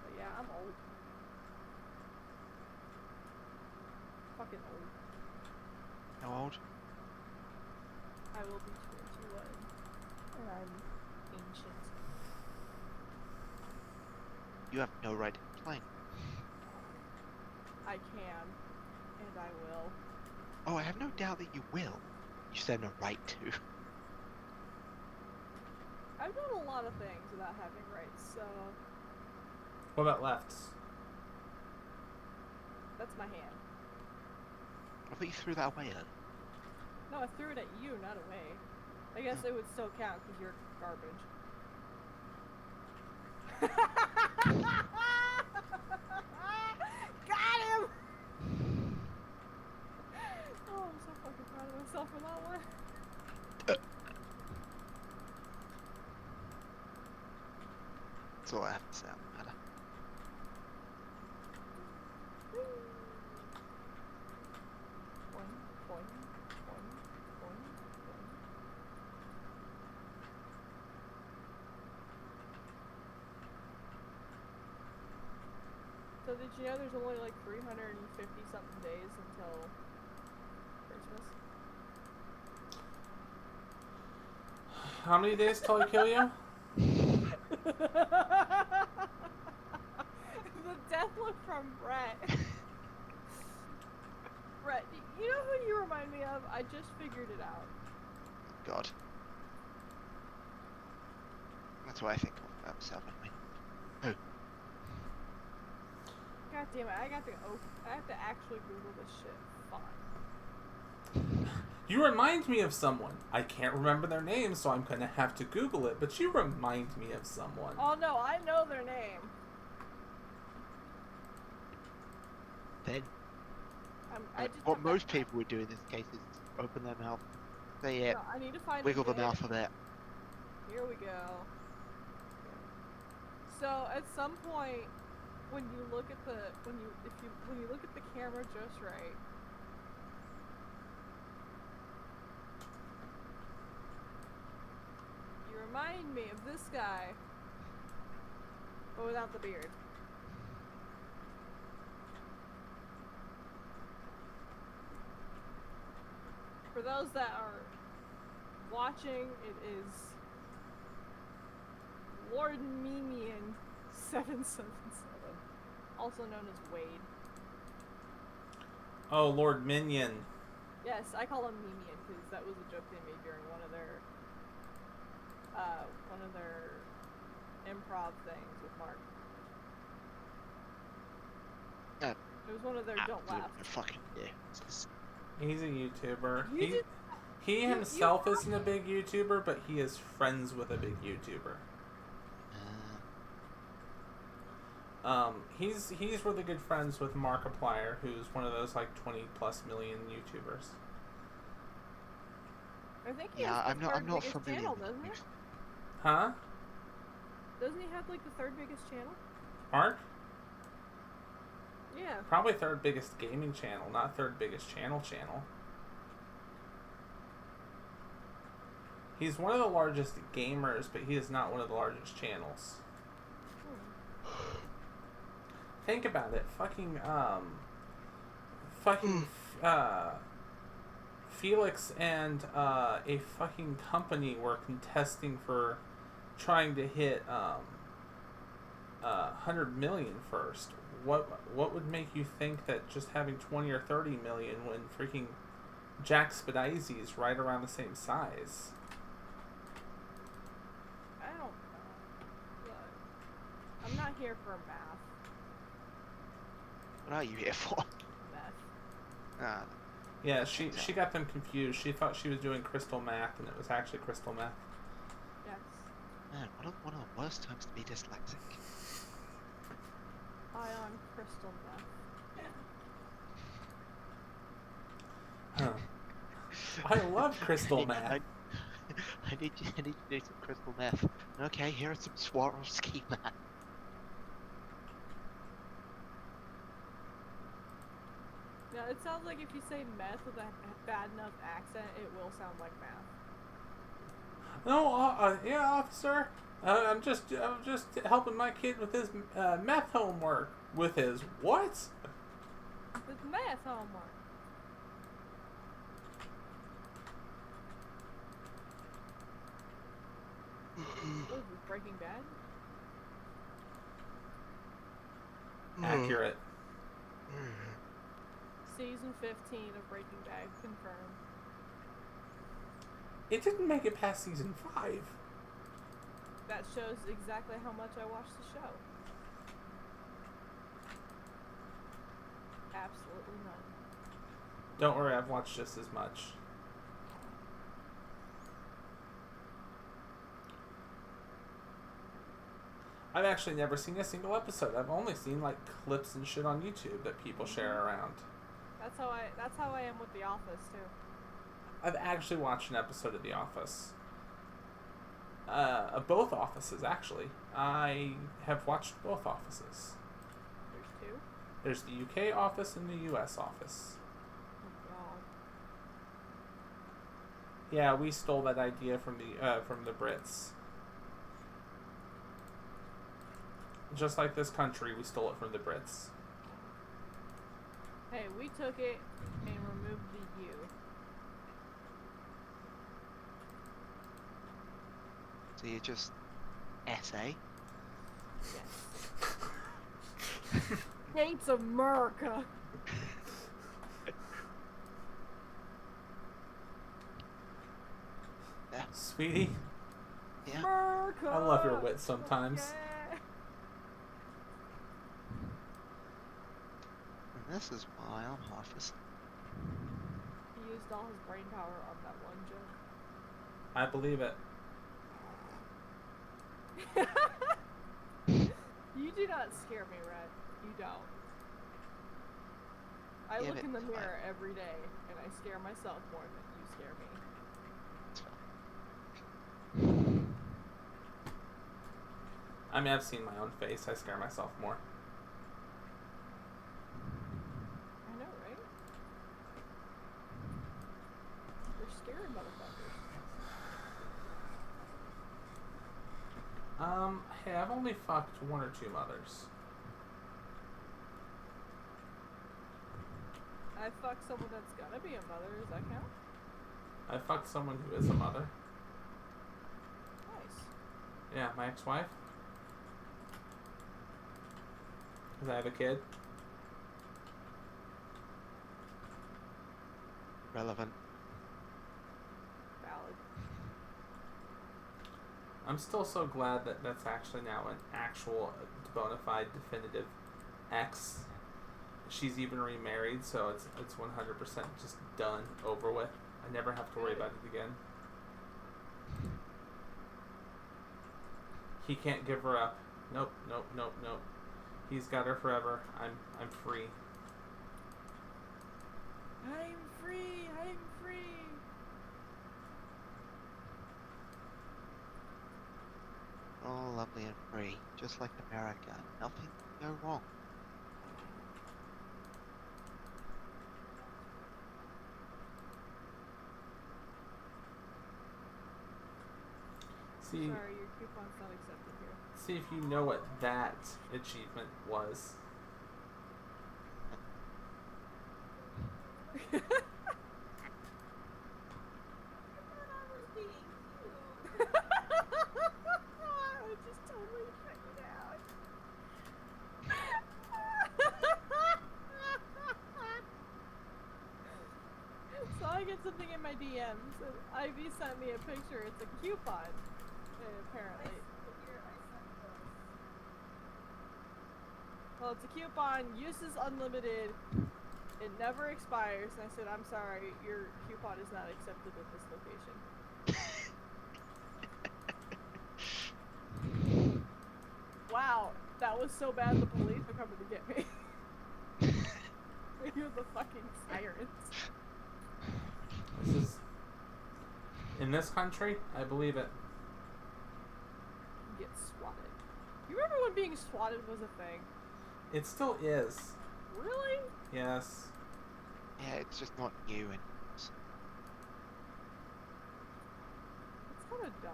But yeah, I'm old. fucking old. How old? I will be 21. And I'm ancient. You have no right to complain. I can. And I will. Oh, I have no doubt that you will. You said no right to. I've done a lot of things without having rights, so What about lefts? that's my hand. I thought you threw that away earlier. No, I threw it at you, not away. I guess it would still count because you're garbage. Got him! Oh, I'm so fucking proud of myself for that one. That's all I have to say on the matter. Boing, boing, boing, boing, boing. So did you know there's only like 350 something days until Christmas? How many days till I kill you? The death look from Brett. Brett, you know who you remind me of? I just figured it out. God. That's what I think of about myself anyway. God damn it, I have to actually Google this shit. Fine. You remind me of someone. I can't remember their name, so I'm gonna have to Google it, but you remind me of someone. Oh no, I know their name. Then, I just what have most to- people would do in this case is open their mouth, say it, No, I need to find wiggle a the mouth a bit. Here we go. So at some point, when you look at the when you look at the camera just right, you remind me of this guy, but without the beard. For those that are watching, it is Lord Memian 777, also known as Wade. Oh, Lord Minion. Yes, I call him Memian because that was a joke they made during one of their improv things with Mark. Uh, It was one of their don't Absolute laugh. fucking yeah. It's just- He's a YouTuber. He You himself isn't a big YouTuber, but he is friends with a big YouTuber. He's really good friends with Markiplier, who's one of those like 20+ million YouTubers. I think he yeah, has I'm the not. third I'm not biggest familiar channel, with doesn't he? things. Huh? Doesn't he have like the third biggest channel? Mark? Yeah. Probably third biggest gaming channel, not third biggest channel. He's one of the largest gamers, but he is not one of the largest channels. Think about it. Felix and a fucking company were contesting for trying to hit 100 million first. What would make you think that just having 20 or 30 million when freaking Jack Spadizy is right around the same size? I don't know. But I'm not here for math. What are you here for? Math. Yeah, she got them confused. She thought she was doing crystal math, and it was actually crystal meth. Yes. Man, one of the worst times to be dyslexic. Ion crystal meth. Huh. I love crystal meth. I need you to do some crystal meth. Okay, here are some Swarovski math. Now, it sounds like if you say meth with a bad enough accent, it will sound like math. No, yeah, officer. I'm just helping my kid with his meth homework. With his what? With math homework. was this, Breaking Bad? Accurate. Season 15 of Breaking Bad confirmed. It didn't make it past season 5. That shows exactly how much I watched the show. Absolutely none. Don't worry, I've watched just as much. I've actually never seen a single episode. I've only seen like clips and shit on YouTube that people share around. That's how I am with The Office too. I've actually watched an episode of The Office. Of both offices, actually. I have watched both offices. There's two. There's the UK office and the US office. Oh god. Yeah, we stole that idea from the Brits. Just like this country, we stole it from the Brits. Hey, we took it and removed the U. So you're just SA? Yes. Hates America. Yeah. Sweetie, Yeah. America. I love your wit sometimes. Yeah. And this is why I'm half asleep. He used all his brain power on that one joke. I believe it. You do not scare me, Red. You don't. I Yeah, look but in the mirror every day, and I scare myself more than you scare me. It's fine. I mean, I've seen my own face. I scare myself more. I know, right? They're scary motherfuckers. Hey, I've only fucked one or two mothers. I fucked someone that's gonna be a mother. Does that count? I fucked someone who is a mother. Nice. Yeah, my ex-wife. Because I have a kid. Relevant. Valid. I'm still so glad that that's actually now an actual bona fide definitive ex. She's even remarried, so it's 100% just done, over with. I never have to worry about it again. He can't give her up. Nope. He's got her forever. I'm free. I'm free. I'm free. All lovely and free, just like America. Nothing can go wrong. See, Sorry, your coupon's not accepted here. see if you know what that achievement was. I just totally checked it out. So I get something in my DMs, and Ivy sent me a picture. It's a coupon, apparently. Well, it's a coupon. Use is unlimited. It never expires. And I said, I'm sorry, your coupon is not accepted at this location. Wow, that was so bad. The police are coming to get me. You're the fucking sirens. This is in this country. I believe it. Get swatted. You remember when being swatted was a thing? It still is. Really? Yes. Yeah, it's just not new and It's kind of dumb.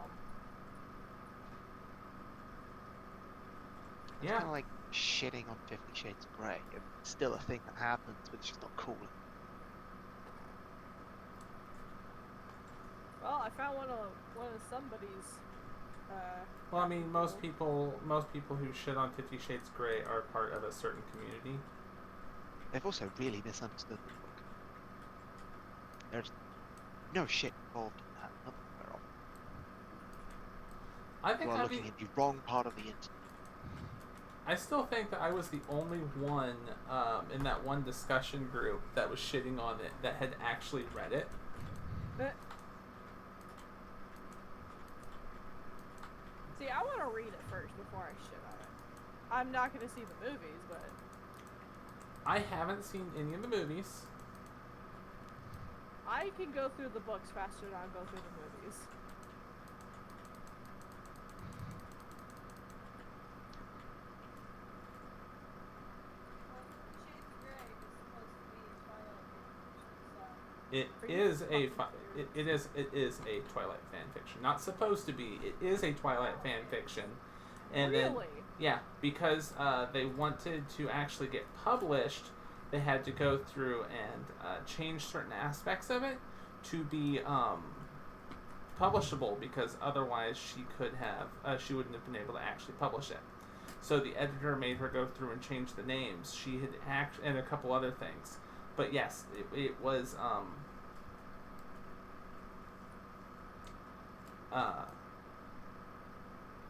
it's Yeah. kind of like shitting on 50 Shades of Grey. It's still a thing that happens, but it's just not cool. Well, I found one of somebody's Well, I mean, most people who shit on 50 Shades Grey are part of a certain community. They've also really misunderstood the book. There's no shit involved in that. Not that we're off. I think You are looking at the wrong part of the internet. I still think that I was the only one in that one discussion group that was shitting on it that had actually read it. See, I want to read it first before I shit on it. I'm not going to see the movies, but... I haven't seen any of the movies. I can go through the books faster than I go through the movies. It is a Twilight fan fiction. Not supposed to be. It is a Twilight fan fiction. And really? then yeah, because they wanted to actually get published, they had to go through and change certain aspects of it to be publishable, because otherwise she wouldn't have been able to actually publish it. So the editor made her go through and change the names. She had and a couple other things. But yes, it was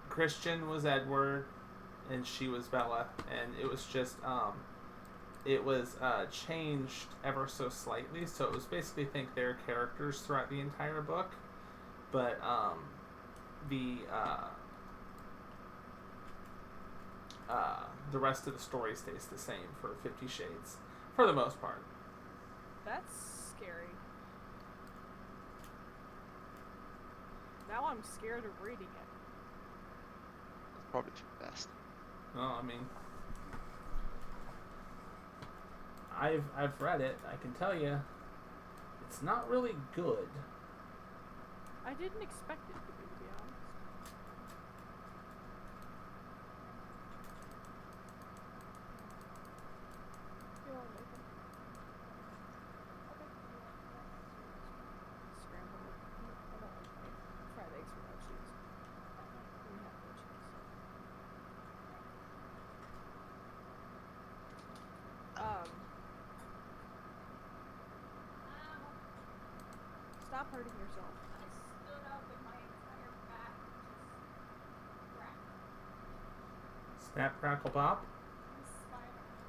Christian was Edward and she was Bella, and it was just it was changed ever so slightly, so it was basically their characters throughout the entire book, but the rest of the story stays the same for 50 Shades for the most part. That's scary. Now I'm scared of reading it. That's probably for the best. Well, I mean, I've read it. I can tell you, it's not really good. I didn't expect it to be honest. You want to make them? Okay. Scrambled. I don't like fried eggs without cheese. We have no cheese. Stop hurting yourself. I stood up and my entire back just cracked. Snap, crackle, pop. My spine hurts.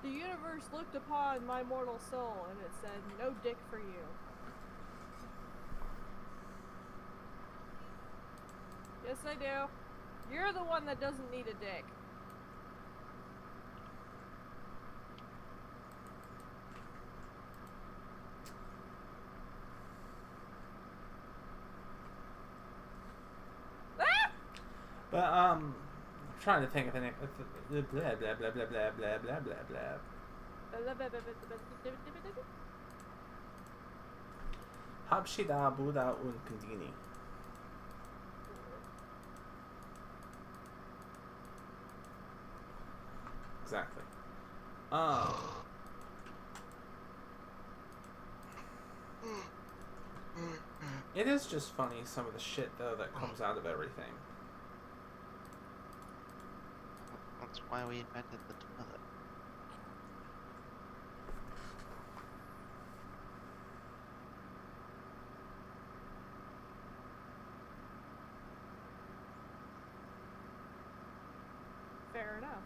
The universe looked upon my mortal soul and it said, no dick for you. Yes, I do. You're the one that doesn't need a dick. Ah! But I'm trying to think of the next. Blah blah blah blah blah blah blah blah blah. Habshida Buddha und Kundini. Exactly. It is just funny, some of the shit though that comes out of everything. That's why we invented the toilet. Fair enough.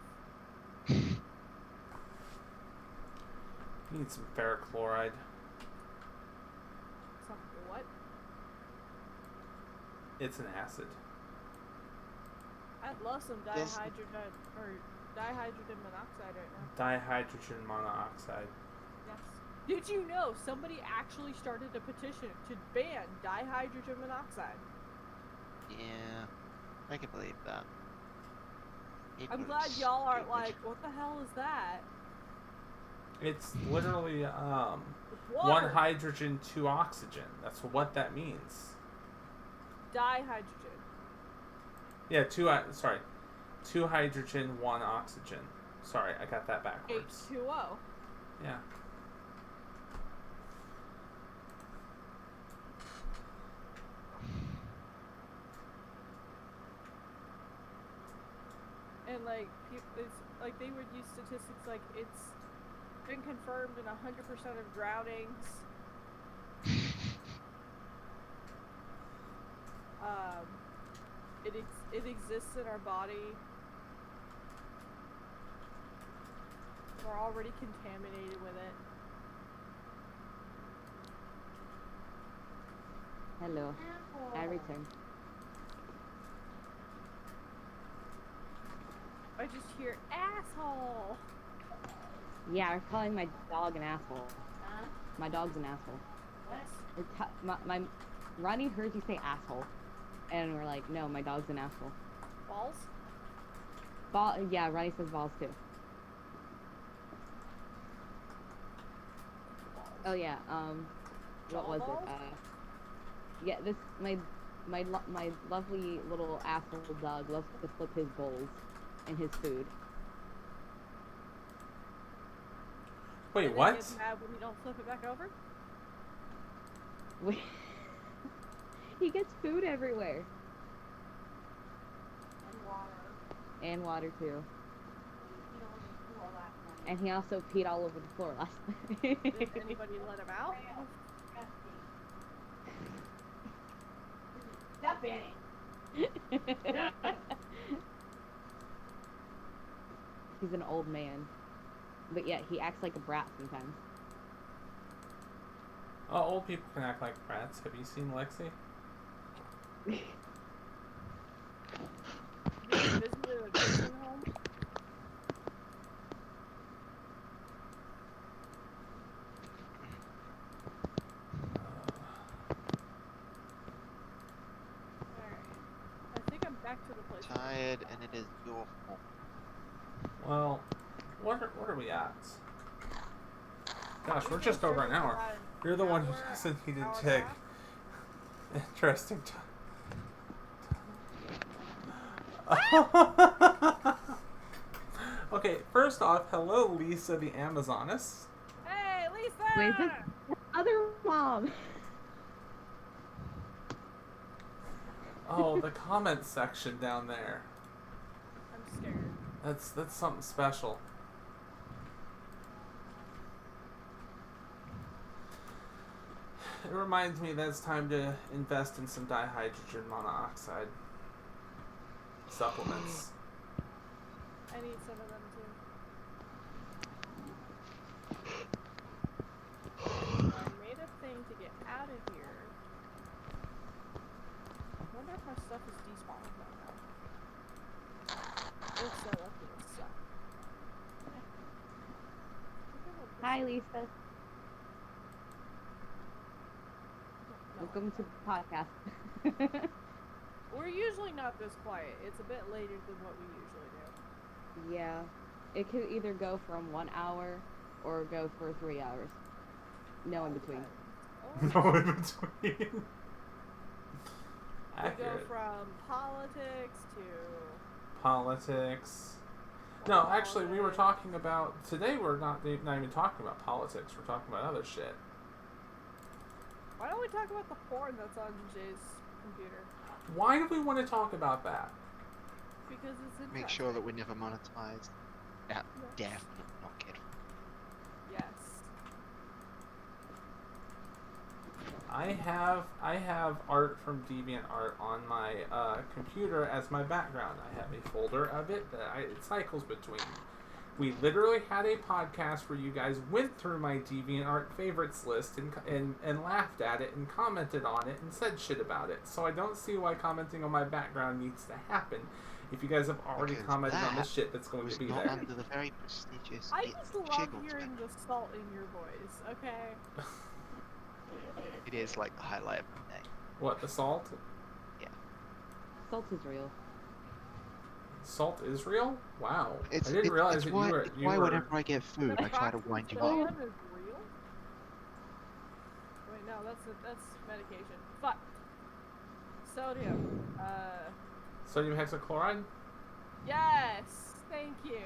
You need some ferric chloride. Some what? It's an acid. I'd love some Yes. dihydrogen monoxide right now. Dihydrogen monoxide. Yes. Did you know somebody actually started a petition to ban dihydrogen monoxide? Yeah, I can believe that. I'm glad y'all aren't like, what the hell is that? It's literally It's one water. hydrogen, two oxygen. That's what that means. Dihydrogen. Yeah, two hydrogen, one oxygen. Sorry, I got that backwards. H2O. Yeah. And like, it's like they would use statistics like it's been confirmed in 100% of drownings. It exists in our body. We're already contaminated with it. Hello. I returned. I just hear asshole. Yeah, I'm calling my dog an asshole. My dog's an asshole. My Ronnie heard you say asshole, and we're like, no, my dog's an asshole. Balls? Yeah, Ronnie says balls too. Oh yeah, what was Balls? it? Yeah, this my lovely little asshole dog loves to flip his bowls and his food. Wait, And then what? gets mad when you don't flip it back over? He gets food everywhere. And water. And water too. You know, in the pool last night. And he also peed all over the floor last night. Did anybody let him out? Stop it. He's an old man. But yet he acts like a brat sometimes. Oh, old people can act like brats. Have you seen Lexi? Did you visit a nursing home? Alright. I think I'm back to the place. Tired, and it is your fault. Well, what are we at? Gosh, we're just over an hour. You're the one who doesn't need to take. Interesting. Okay, first off, hello, Lisa the Amazoness. Hey, Lisa! Wait, this other mom. Oh, the comment section down there. I'm scared. That's something special. It reminds me that it's time to invest in some dihydrogen monoxide supplements. I need some of them too. I made a thing to get out of here. I wonder if my stuff is despawned by now. If so, that's gonna suck. Hi, Lisa. Welcome to the podcast. We're usually not this quiet. It's a bit later than what we usually do. Yeah. It could either go from 1 hour or go for 3 hours. No in between. No in between. We go Accurate. from politics to Politics. No, actually, we were talking about today. We're not even talking about politics. We're talking about other shit. why don't we talk about the porn that's on Jay's computer? Why do we want to talk about that? Because it's interesting. Make sure that we never monetize that Yes. definitely not kid. Yes. I have art from DeviantArt on my computer as my background. I have a folder of it that it cycles between. We literally had a podcast where you guys went through my DeviantArt favorites list and laughed at it and commented on it and said shit about it. So I don't see why commenting on my background needs to happen if you guys have already Because commented on the that shit that's going was to be not there. under the very prestigious I Gits just and love Shiggles hearing banner. the salt in your voice, okay? It is like the highlight of the day. What, the salt? Salt is real. Salt is real? Wow. It's, I didn't realize it's that why, you were... it's why whenever I get food, I try to Naproxen wind you sodium up. is real? Wait, no, that's medication. Fuck. Sodium. Sodium hexachloride? Yes! Thank you.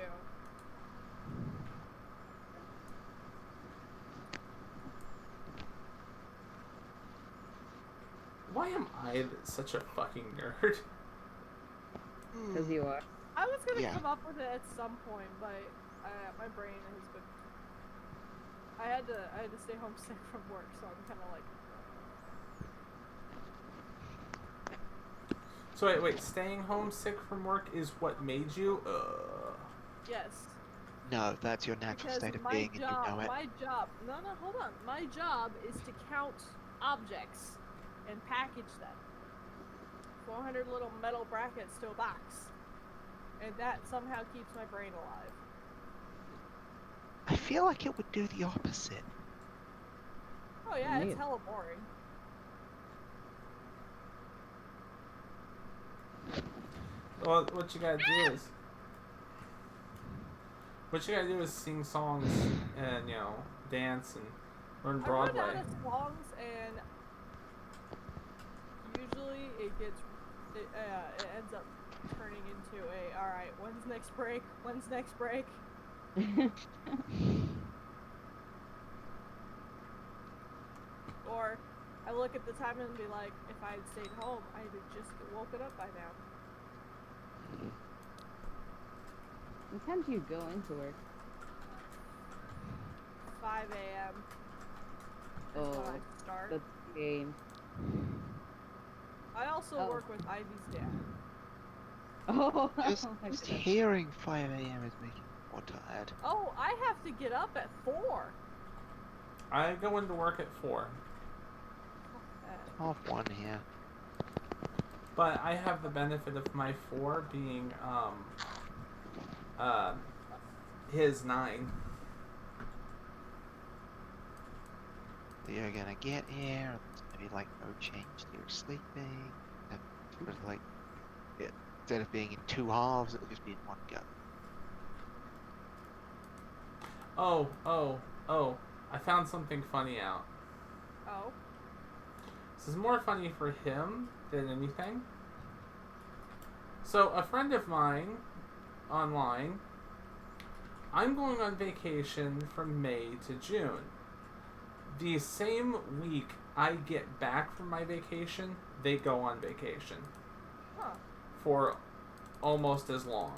Why am I such a fucking nerd? Because you are. I was gonna Yeah. come up with it at some point, but my brain has been. I had to stay home sick from work, so I'm kind of like. So wait, staying home sick from work is what made you? Yes. No, that's your natural Because state of my being, and you know it. no, hold on. My job is to count objects and package them. 400 little metal brackets to a box. And that somehow keeps my brain alive. I feel like it would do the opposite. Oh yeah, Neat. it's hella boring. Well, what you gotta do is. What you gotta do is sing songs and, you know, dance and learn I run Broadway. out of songs, and usually it ends up turning into a, alright, when's next break? When's next break? Or I look at the time and be like, if I had stayed home, I'd have just woken up by now. What time do you go into work? 5 a.m. is Oh, when I start. that's the game. I also Oh. work with Ivy's dad. Oh, Just, my just goodness. hearing 5 a.m. is making me more tired. Oh, I have to get up at 4. I go into work at 4. Half one here. But I have the benefit of my 4 being, his 9. You're gonna get here, and there's gonna be like no change to your sleeping, and sort of like, instead of being in 2 halves, it'll just be in 1 go. Oh, I found something funny out. Oh. This is more funny for him than anything. So, a friend of mine, online, I'm going on vacation from May to June. The same week I get back from my vacation, they go on vacation. Huh. For almost as long.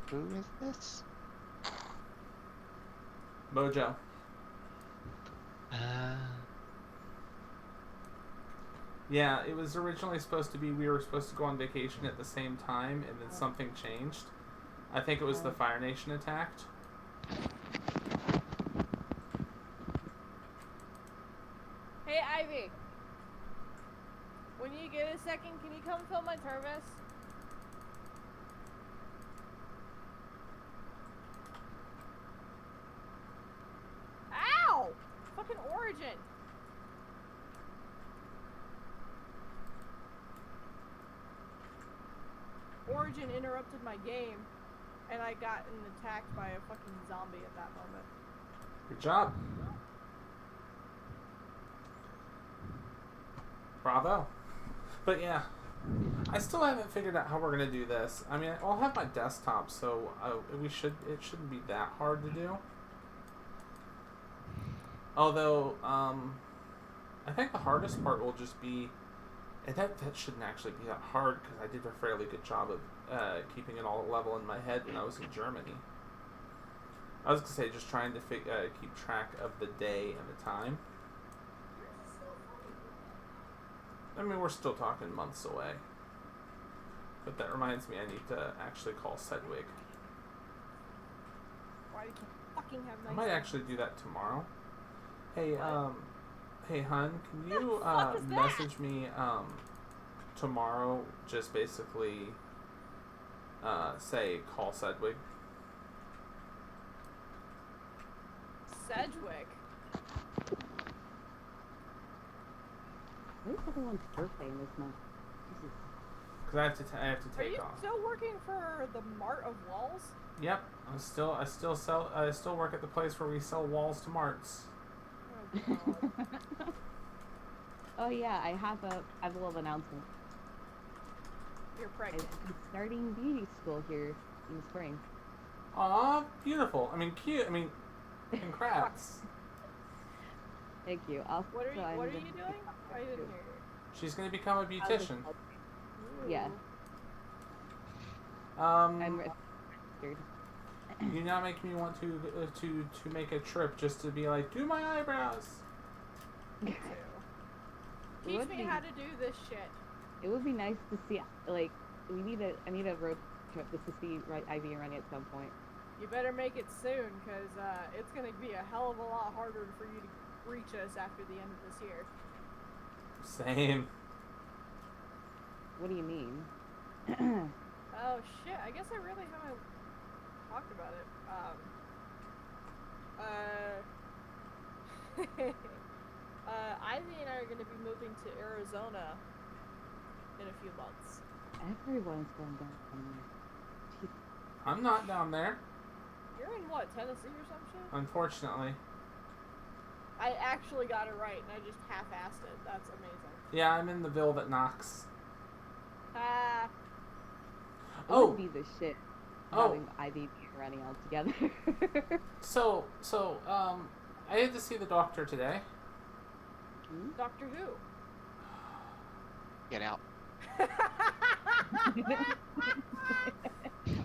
Who is this? Mojo. Yeah, it was originally supposed to be we were supposed to go on vacation at the same time, and then something changed. I think it was the Fire Nation attacked. Hey, Ivy. When you get a second, can you come fill my Tervis? Ow! Fucking Origin. Origin interrupted my game, and I got attacked by a fucking zombie at that moment. Good job. Bravo. But yeah, I still haven't figured out how we're gonna do this. I mean, I'll have my desktop, so it shouldn't be that hard to do. Although, I think the hardest part will just be, and that shouldn't actually be that hard because I did a fairly good job of keeping it all level in my head when I was in Germany. I was gonna say just trying to keep track of the day and the time. I mean, we're still talking months away. But that reminds me, I need to actually call Sedwig. Why do you fucking have nice I might things? actually do that tomorrow. Hey, What? hey, hun, can What you the fuck is that? message me tomorrow? Just basically say call Sedwig. Sedgwick. When's everyone's birthday in this month? Jesus. Because I have to Are take you off. still working for the Mart of Walls? Yep, I still work at the place where we sell walls to marts. Oh god. Oh yeah, I have a little announcement. You're I'm pregnant. starting beauty school here in the spring. Aw, beautiful. I mean, cute. I mean, congrats. Thank you. Also, What are you I'm What are gonna you be- doing? I didn't hear you. She's gonna become a I was just beautician. helping. Yeah. I'm registered. You now make me want to make a trip just to be like, do my eyebrows. Teach would me be- how to do this shit. It would be nice to see, like, I need a road trip just to see Ivy and Rennie at some point. You better make it soon, because it's going to be a hell of a lot harder for you to reach us after the end of this year. Same. What do you mean? Oh shit, I guess I really haven't talked about it. Ivy and I are going to be moving to Arizona in a few months. Everyone's going down there. I'm not down there, You're in what, Tennessee or some shit? unfortunately. I actually got it right, and I just half-assed it. That's amazing. Yeah, I'm in the ville that knocks. Ah, It Oh. would be the shit Oh. having Ivy and Rennie all together. So, I had to see the doctor today. Doctor Who. Get out.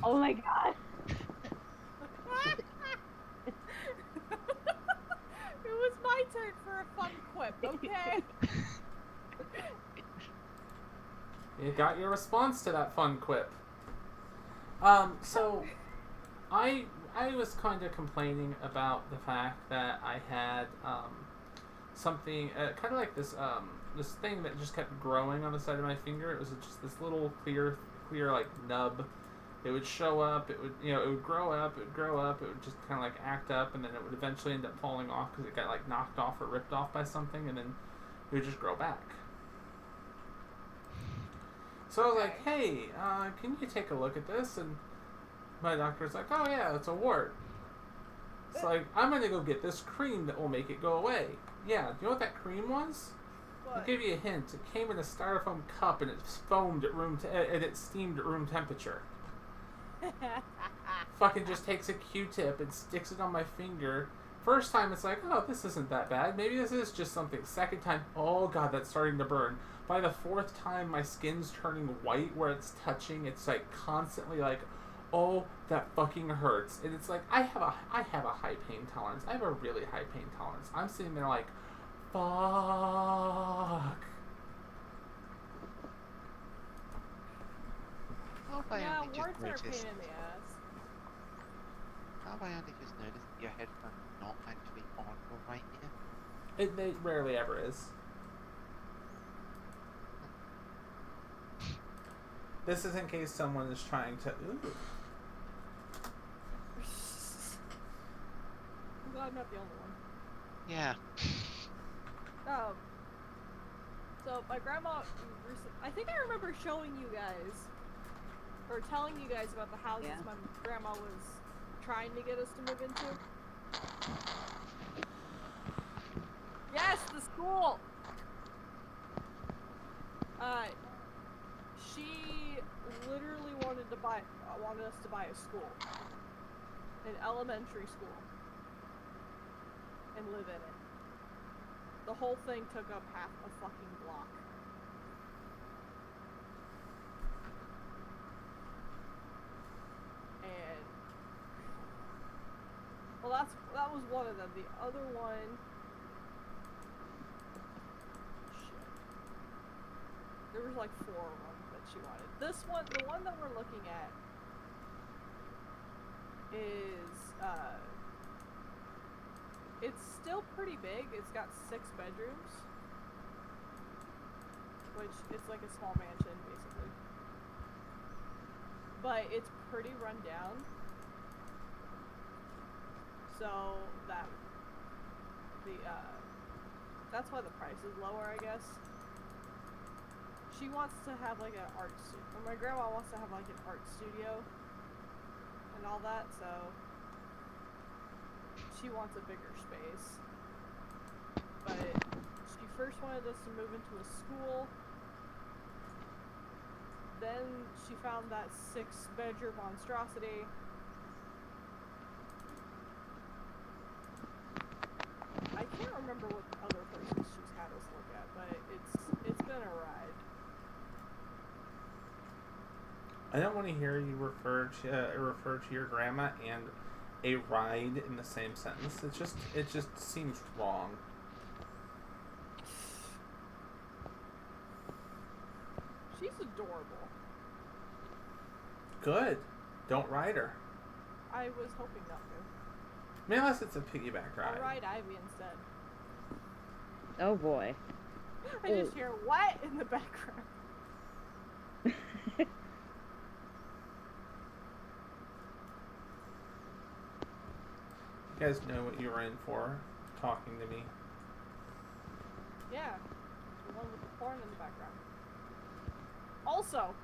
Oh my god. It was my turn for a fun quip, okay? You got your response to that fun quip. So I was kind of complaining about the fact that I had something kind of like this thing that just kept growing on the side of my finger. It was just this little clear like nub. It would show up. It would grow up. It would grow up. It would just kind of like act up, and then it would eventually end up falling off because it got like knocked off or ripped off by something, and then it would just grow back. So I was like, hey, can you take a look at this? And my doctor's like, oh yeah, it's a wart. It's like, I'm going to go get this cream that will make it go away. Yeah, do you know what that cream was? I'll What? give you a hint. It came in a styrofoam cup and it foamed at and it steamed at room temperature. Fucking just takes a Q-tip and sticks it on my finger. First time it's like, oh, this isn't that bad. Maybe this is just something. Second time, oh god, that's starting to burn. By the fourth time, my skin's turning white where it's touching. It's like constantly like, oh, that fucking hurts. And it's like, I have a high pain tolerance. I have a really high pain tolerance. I'm sitting there like, fuck. How have I Yeah, only just warts are a pain noticed? in the ass. How have I only just noticed that your headphone's not actually on for right here? It rarely ever is. This is in case someone is trying to. Ooh. I'm glad I'm not the only one. Yeah. So my grandma, I think I remember showing you guys, or telling you guys about the houses Yeah. my grandma was trying to get us to move into. Yes, the school! She literally wanted us to buy a school. An elementary school. And live in it. The whole thing took up half a fucking block. And well, that was one of them. The other one, shit. There was like 4 of them that she wanted. This one, the one that we're looking at, is it's still pretty big. It's got 6 bedrooms, which it's like a small mansion basically. But it's pretty run down. So that's why the price is lower, I guess. She wants to have like an art studio. My grandma wants to have like an art studio and all that, so she wants a bigger space. But she first wanted us to move into a school. Then she found that 6-bedroom monstrosity. I can't remember what the other images she's had us look at, but it's been a ride. I don't want to hear you refer to your grandma and a ride in the same sentence. It just seems wrong. She's adorable. Good. Don't ride her. I was hoping not to. I mean, unless it's a piggyback ride. I'll ride Ivy instead. Oh boy. I just hear what in the background. You guys know what you were in for, talking to me. Yeah. The one with the porn in the background. Also,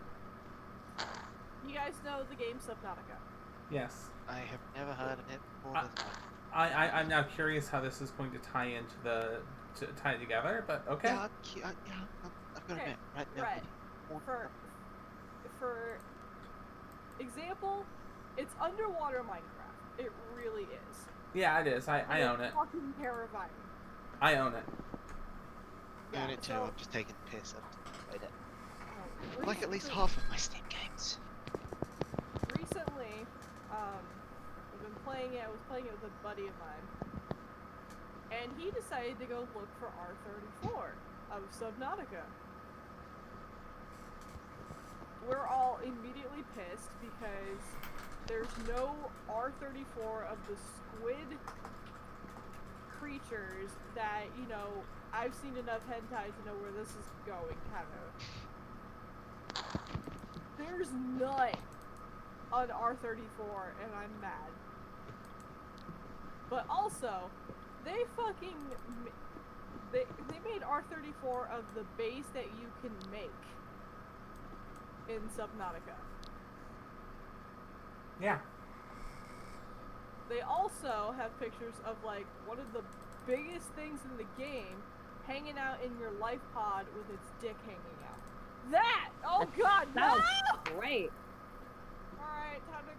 you guys know the game Subnautica. Yes. I have never heard of it before this one. I'm now curious how this is going to tie into to tie together, but okay. Yeah, I've got to admit, right now. Right. For example, it's underwater Minecraft. It really is. Yeah, it is. I own it. It's fucking terrifying. I own it. I own it too. so- I'm just taking the piss. I've played it. Recently, Like at least half of my Steam games. Recently, I've been playing it. I was playing it with a buddy of mine, and he decided to go look for R34 of Subnautica. We're all immediately pissed because there's no R34 of the squid creatures that, you know, I've seen enough hentai to know where this is going, kind of. There's none on R34, and I'm mad. But also, they fucking they made R34 of the base that you can make in Subnautica. Yeah. They also have pictures of like one of the biggest things in the game hanging out in your life pod with its dick hanging out. That! Oh god, no! Sounds great. Alright, time to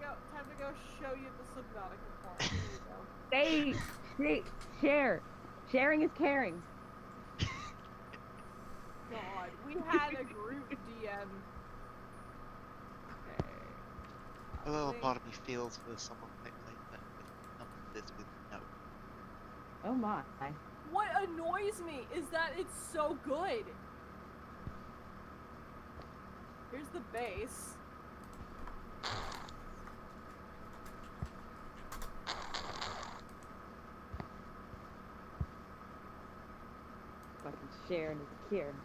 go show you the Subnautica porn. Here you go. Share. Sharing is caring. God, we had a group DM. Okay. A little part of me feels for someone like that with none of this with no. Oh my. What annoys me is that it's so good. Here's the base. Fucking sharing is caring.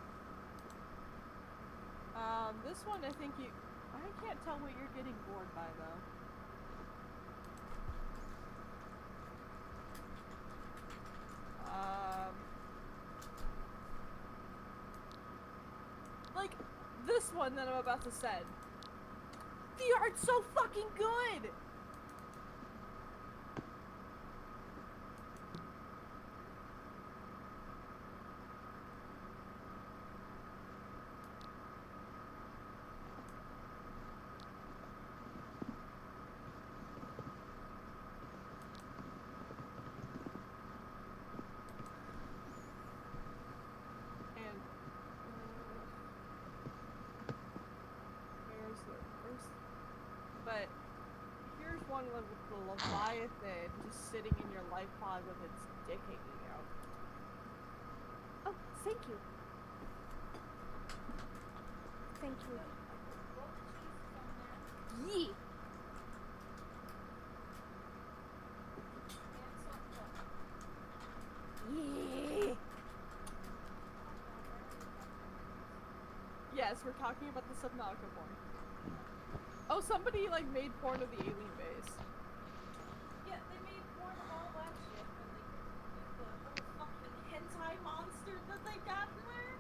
This one I think I can't tell what you're getting bored by though. Like this one that I'm about to send. The art's so fucking good! And but here's one with the Leviathan just sitting in your life pod with its dick hanging out. Oh, thank you. Thank you. Yee. Yee. Yes, we're talking about the Subnautica porn. Oh, somebody like made porn of the alien base. Yeah, they made porn of all that shit, but the whole fucking hentai monster that they got in there.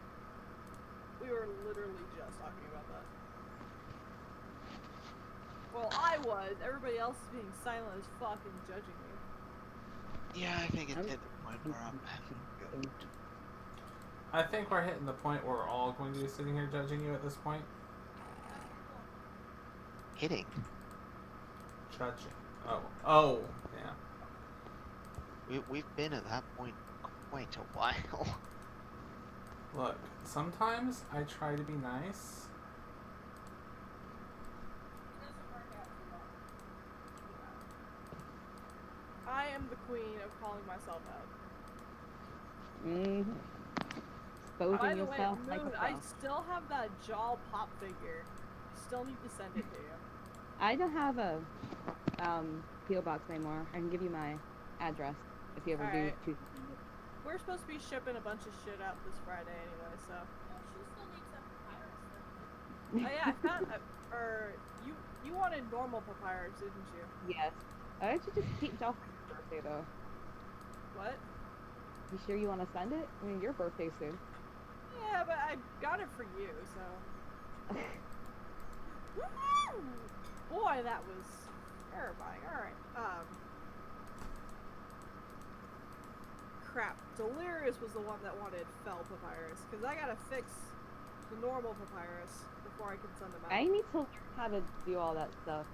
We were literally just talking about that. Well, I was. Everybody else is being silent as fuck and judging me. Yeah, I think it's hit the point where I'm good. I think we're hitting the point where we're all going to be sitting here judging you at this point. Hitting. Judging. Oh, yeah. We've been at that point wait a while. Look, sometimes I try to be nice. It doesn't work out too well. I am the queen of calling myself out. Mm-hmm. By Exposing the way, yourself like Moon, a I pro. still have that jaw pop figure. Still need to send it to you. I don't have a PO box anymore. I can give you my address if you ever do Alright. choose. We're supposed to be shipping a bunch of shit out this Friday anyway, so. Well, she still needs that papyrus though. Oh yeah, I found. Or you wanted normal papyrus, didn't you? Yes. I should just keep Josh for your birthday though. What? You sure you want to send it? I mean, your birthday's soon. Yeah, but I got it for you, so. Boy, that was terrifying. Alright, crap. Delirious was the one that wanted fell papyrus, because I gotta fix the normal papyrus before I can send them out. I need to learn how to do all that stuff.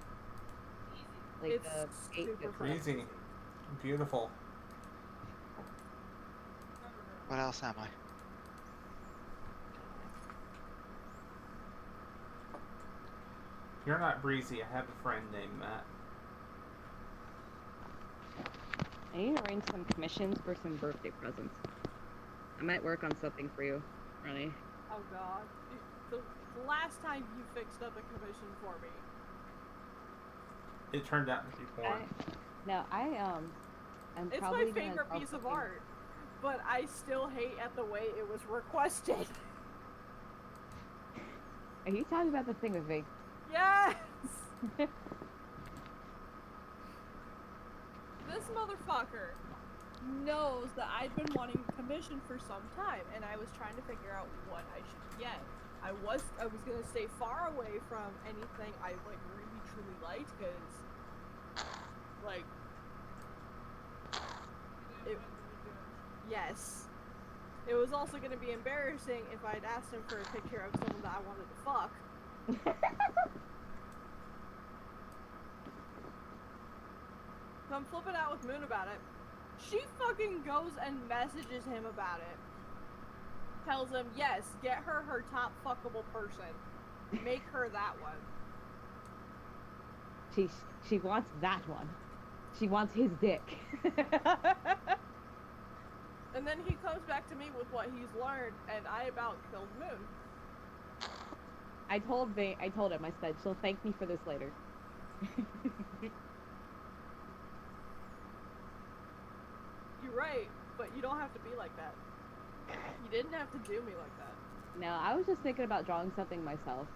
Easy. Like It's the super fun. Easy. Beautiful. Never heard. What else am I? You're not Breezy. I have a friend named Matt. I need to arrange some commissions for some birthday presents. I might work on something for you, Ronnie. Oh god. The last time you fixed up a commission for me. It turned out to be porn. I'm It's probably my gonna favorite sell piece of something- art. But I still hate at the way it was requested. Are you talking about the thing with me? Yes! This motherfucker knows that I've been wanting a commission for some time, and I was trying to figure out what I should get. I was gonna stay far away from anything I like really truly liked, because like You It- didn't want to be doing. yes. It was also gonna be embarrassing if I'd asked him for a picture of someone that I wanted to fuck. So I'm flipping out with Moon about it. She fucking goes and messages him about it. Tells him, yes, get her her top fuckable person. Make her that one. She wants that one. She wants his dick. And then he comes back to me with what he's learned, and I about killed Moon. I told him. I said she'll thank me for this later. You're right, but you don't have to be like that. You didn't have to do me like that. No, I was just thinking about drawing something myself.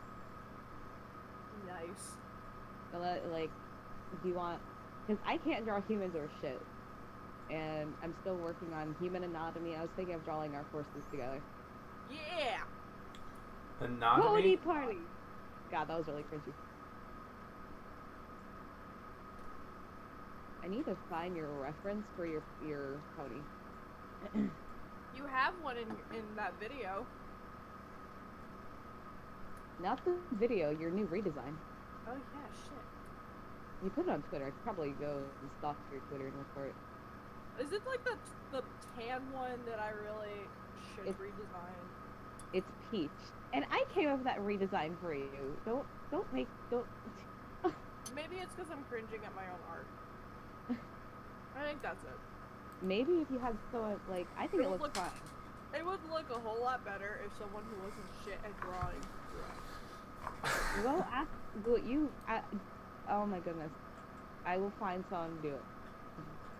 Nice. But like, do you want? Because I can't draw humans or shit, and I'm still working on human anatomy. I was thinking of drawing our forces together. Yeah! Anatomy. Pony party. God, that was really cringy. I need to find your reference for your pony. You have one in that video. Not the video, your new redesign. Oh yeah, shit. You put it on Twitter. I could probably go and stalk your Twitter and look for it. Is it like the tan one that I really should It's- redesign? It's peach, and I came up with that redesign for you. Don't. Maybe it's because I'm cringing at my own art. I think that's it. Maybe if you had someone like, I think It it would looks look- fine. It would look a whole lot better if someone who wasn't shit at drawing. Well, ask what you. Oh my goodness, I will find someone to do it.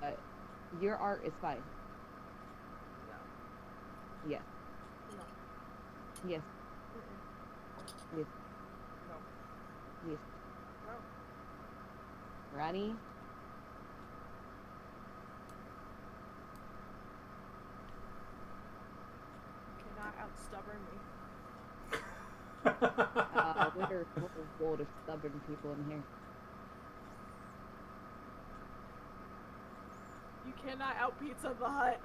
But your art is fine. No. Yes. No. Yes. Mm-mm. Yes. No. Yes. No. Ronnie. You cannot outstubborn me. We're full of gold of stubborn people in here. You cannot out Pizza the Hut.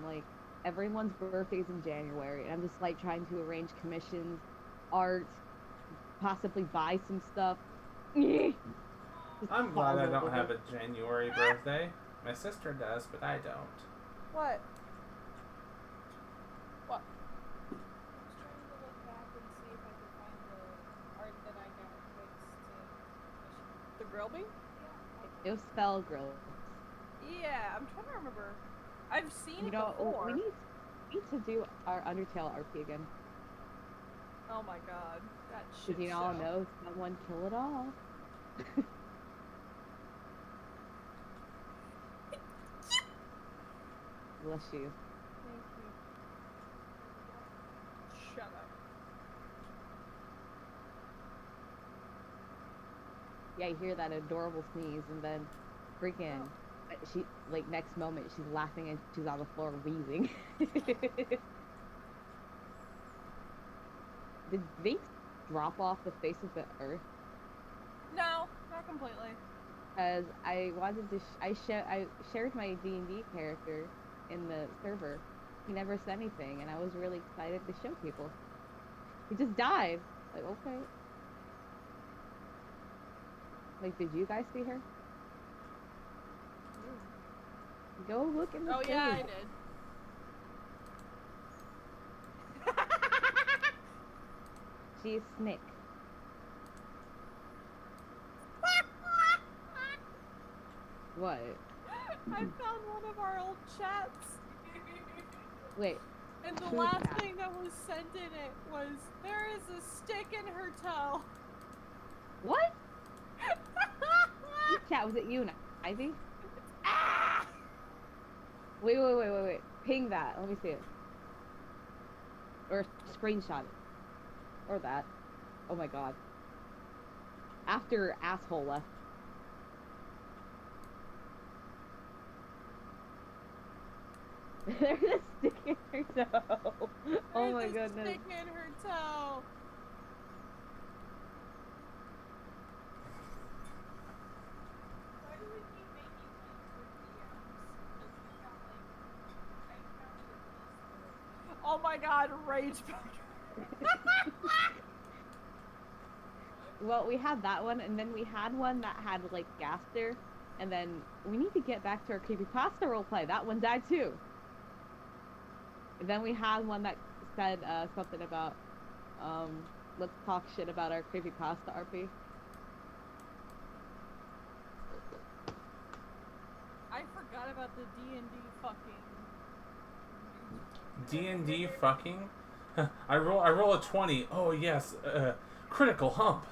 Like everyone's birthday's in January, and I'm just like trying to arrange commissions, art, possibly buy some stuff. Just I'm glad falls I don't over. have a January birthday. My sister does, but I don't. What? What? I was trying to look back and see if I could find the art that I got fixed to The grill bee? It was spell grill. Yeah, I'm trying to remember. I've seen You it know, before. we need to do our Undertale RP again. Oh my god, that shit Because you all show. know someone kill it all. Bless you. Thank you. Shut up. Yeah, you hear that adorable sneeze, and then freaking, she, like, next moment, she's laughing and she's on the floor wheezing. Did Vinx drop off the face of the earth? No, not completely. Because I wanted to, I shared my D&D character in the server. He never said anything, and I was really excited to show people. He just died. Like, okay. Like, did you guys see her? Go look in the Oh yeah, I stage. did. She's Snick. What? I found one of our old chats, Wait, and the Who's last that? thing that was sent in it was, "There is a stick in her toe." what? Chat, was it you, Ivy? Ah! Wait. Ping that. Let me see it. Or screenshot it. Or that. Oh my god. After asshole left. There's a stick in her toe. Oh my There's a goodness. stick in her toe. Why do we keep making links with DMs? Because we got like, I counted at least Oh my god, rage. Well, we had that one, and then we had one that had, like, Gaster, and then we need to get back to our creepypasta roleplay. That one died, too. And then we had one that said, something about, let's talk shit about our creepypasta RP. I forgot about the D&D fucking. D&D fucking. I roll a 20. Oh yes, critical hump.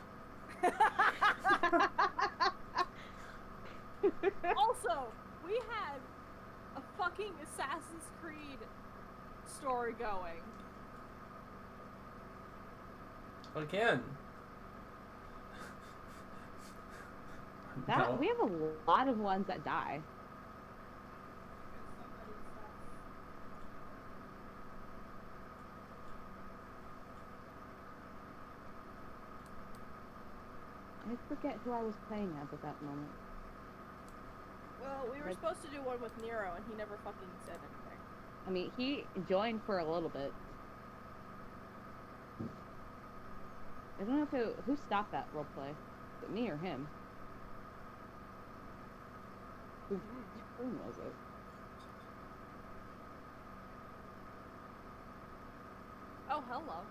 Also, we had a fucking Assassin's Creed story going. Again. That No. we have a lot of ones that die. I forget who I was playing as at that moment. Well, we were Like- supposed to do one with Nero, and he never fucking said anything. I mean, he joined for a little bit. I don't know who stopped that roleplay. Was it me or him? Whose turn was it? Oh, hello.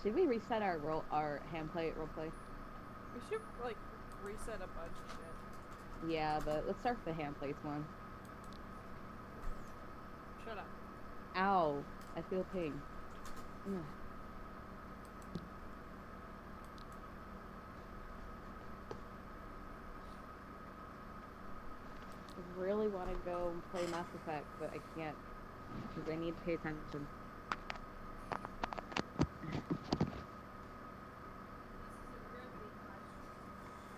Should we reset our handplate roleplay? We should, like, reset a bunch of shit. Yeah, but let's start with the handplates one. Shut up. Ow, I feel pain. Ugh. I really want to go and play Mass Effect, but I can't because I need to pay attention.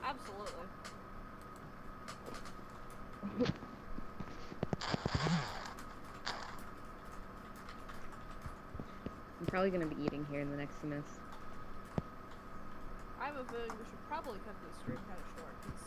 Absolutely. I'm probably gonna be eating here in the next few minutes. I have a feeling we should probably cut this stream kind of short, because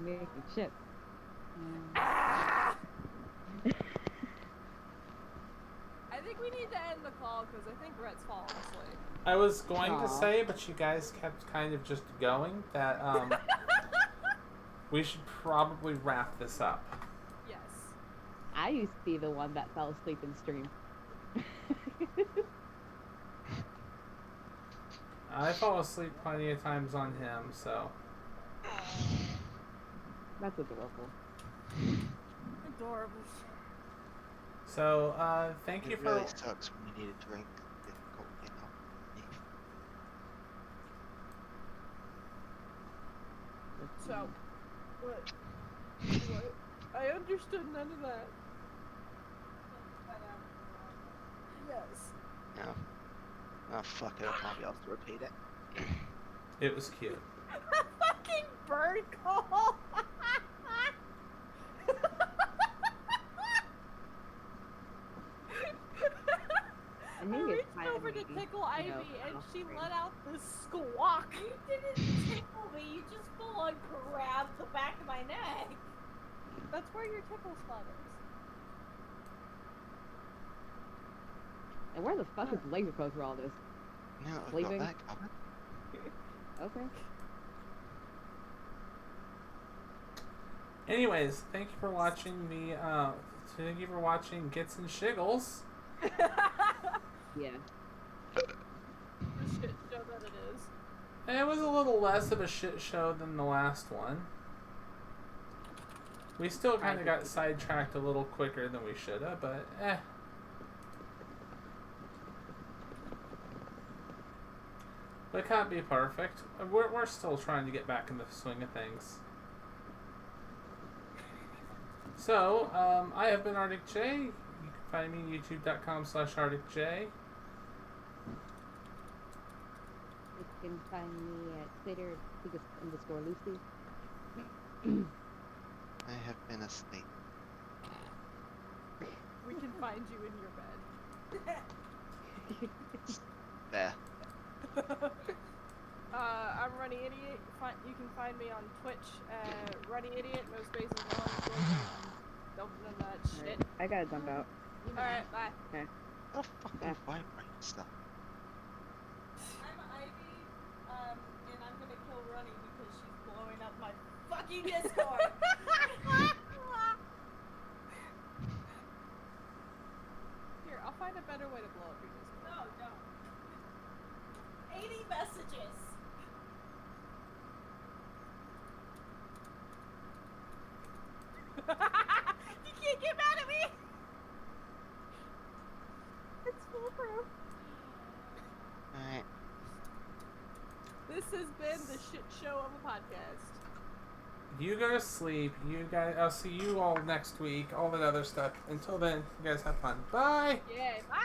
Making chips. Ah! I think we need to end the call because I think Rhett's falling asleep. I was going to Aw. say, but you guys kept kind of just going, that we should probably wrap this up. Yes. I used to be the one that fell asleep in stream. I fall asleep plenty of times on him, so. That's adorable. Adorable. So, thank you It for. really sucks when you need a drink. Difficult, you know. So, what? I understood none of that. Yes. No. Oh fuck it, I can't be asked to repeat it. It was cute. Fucking bird call! I I think it's reached kind of over to maybe, tickle you Ivy know, and she offspring. let out this squawk. You didn't tickle me, you just full on grabbed the back of my neck. That's where your tickle spot is. And where the fuck is the laser post for all this? No, I've Sleeping? got that covered. Okay. Anyways, thank you for watching thank you for watching Gits and Shiggles. Yeah. The shit show that it is. It was a little less of a shit show than the last one. We still kind of got sidetracked a little quicker than we should have, but But it can't be perfect. We're still trying to get back in the swing of things. So, I have been Arctic J. You can find me at youtube.com/ArcticJ. You can find me at Twitter @Lucy. I have been asleep. We can find you in your bed. There. I'm Runny Idiot. You can find me on Twitch at Runny Idiot, no spaces, no underscores. Don't know that shit. I gotta jump out. Alright, bye. What fucking vibrate stuff? I'm Ivy, and I'm gonna kill Runny because she's blowing up my fucking Discord. Here, I'll find a better way to blow up your Discord. No, don't. 80 messages. You can't get mad at me! It's foolproof. Alright. This has been the shit show of a podcast. You go to sleep. You guys, I'll see you all next week. All that other stuff. Until then, you guys have fun. Bye. Yeah, bye!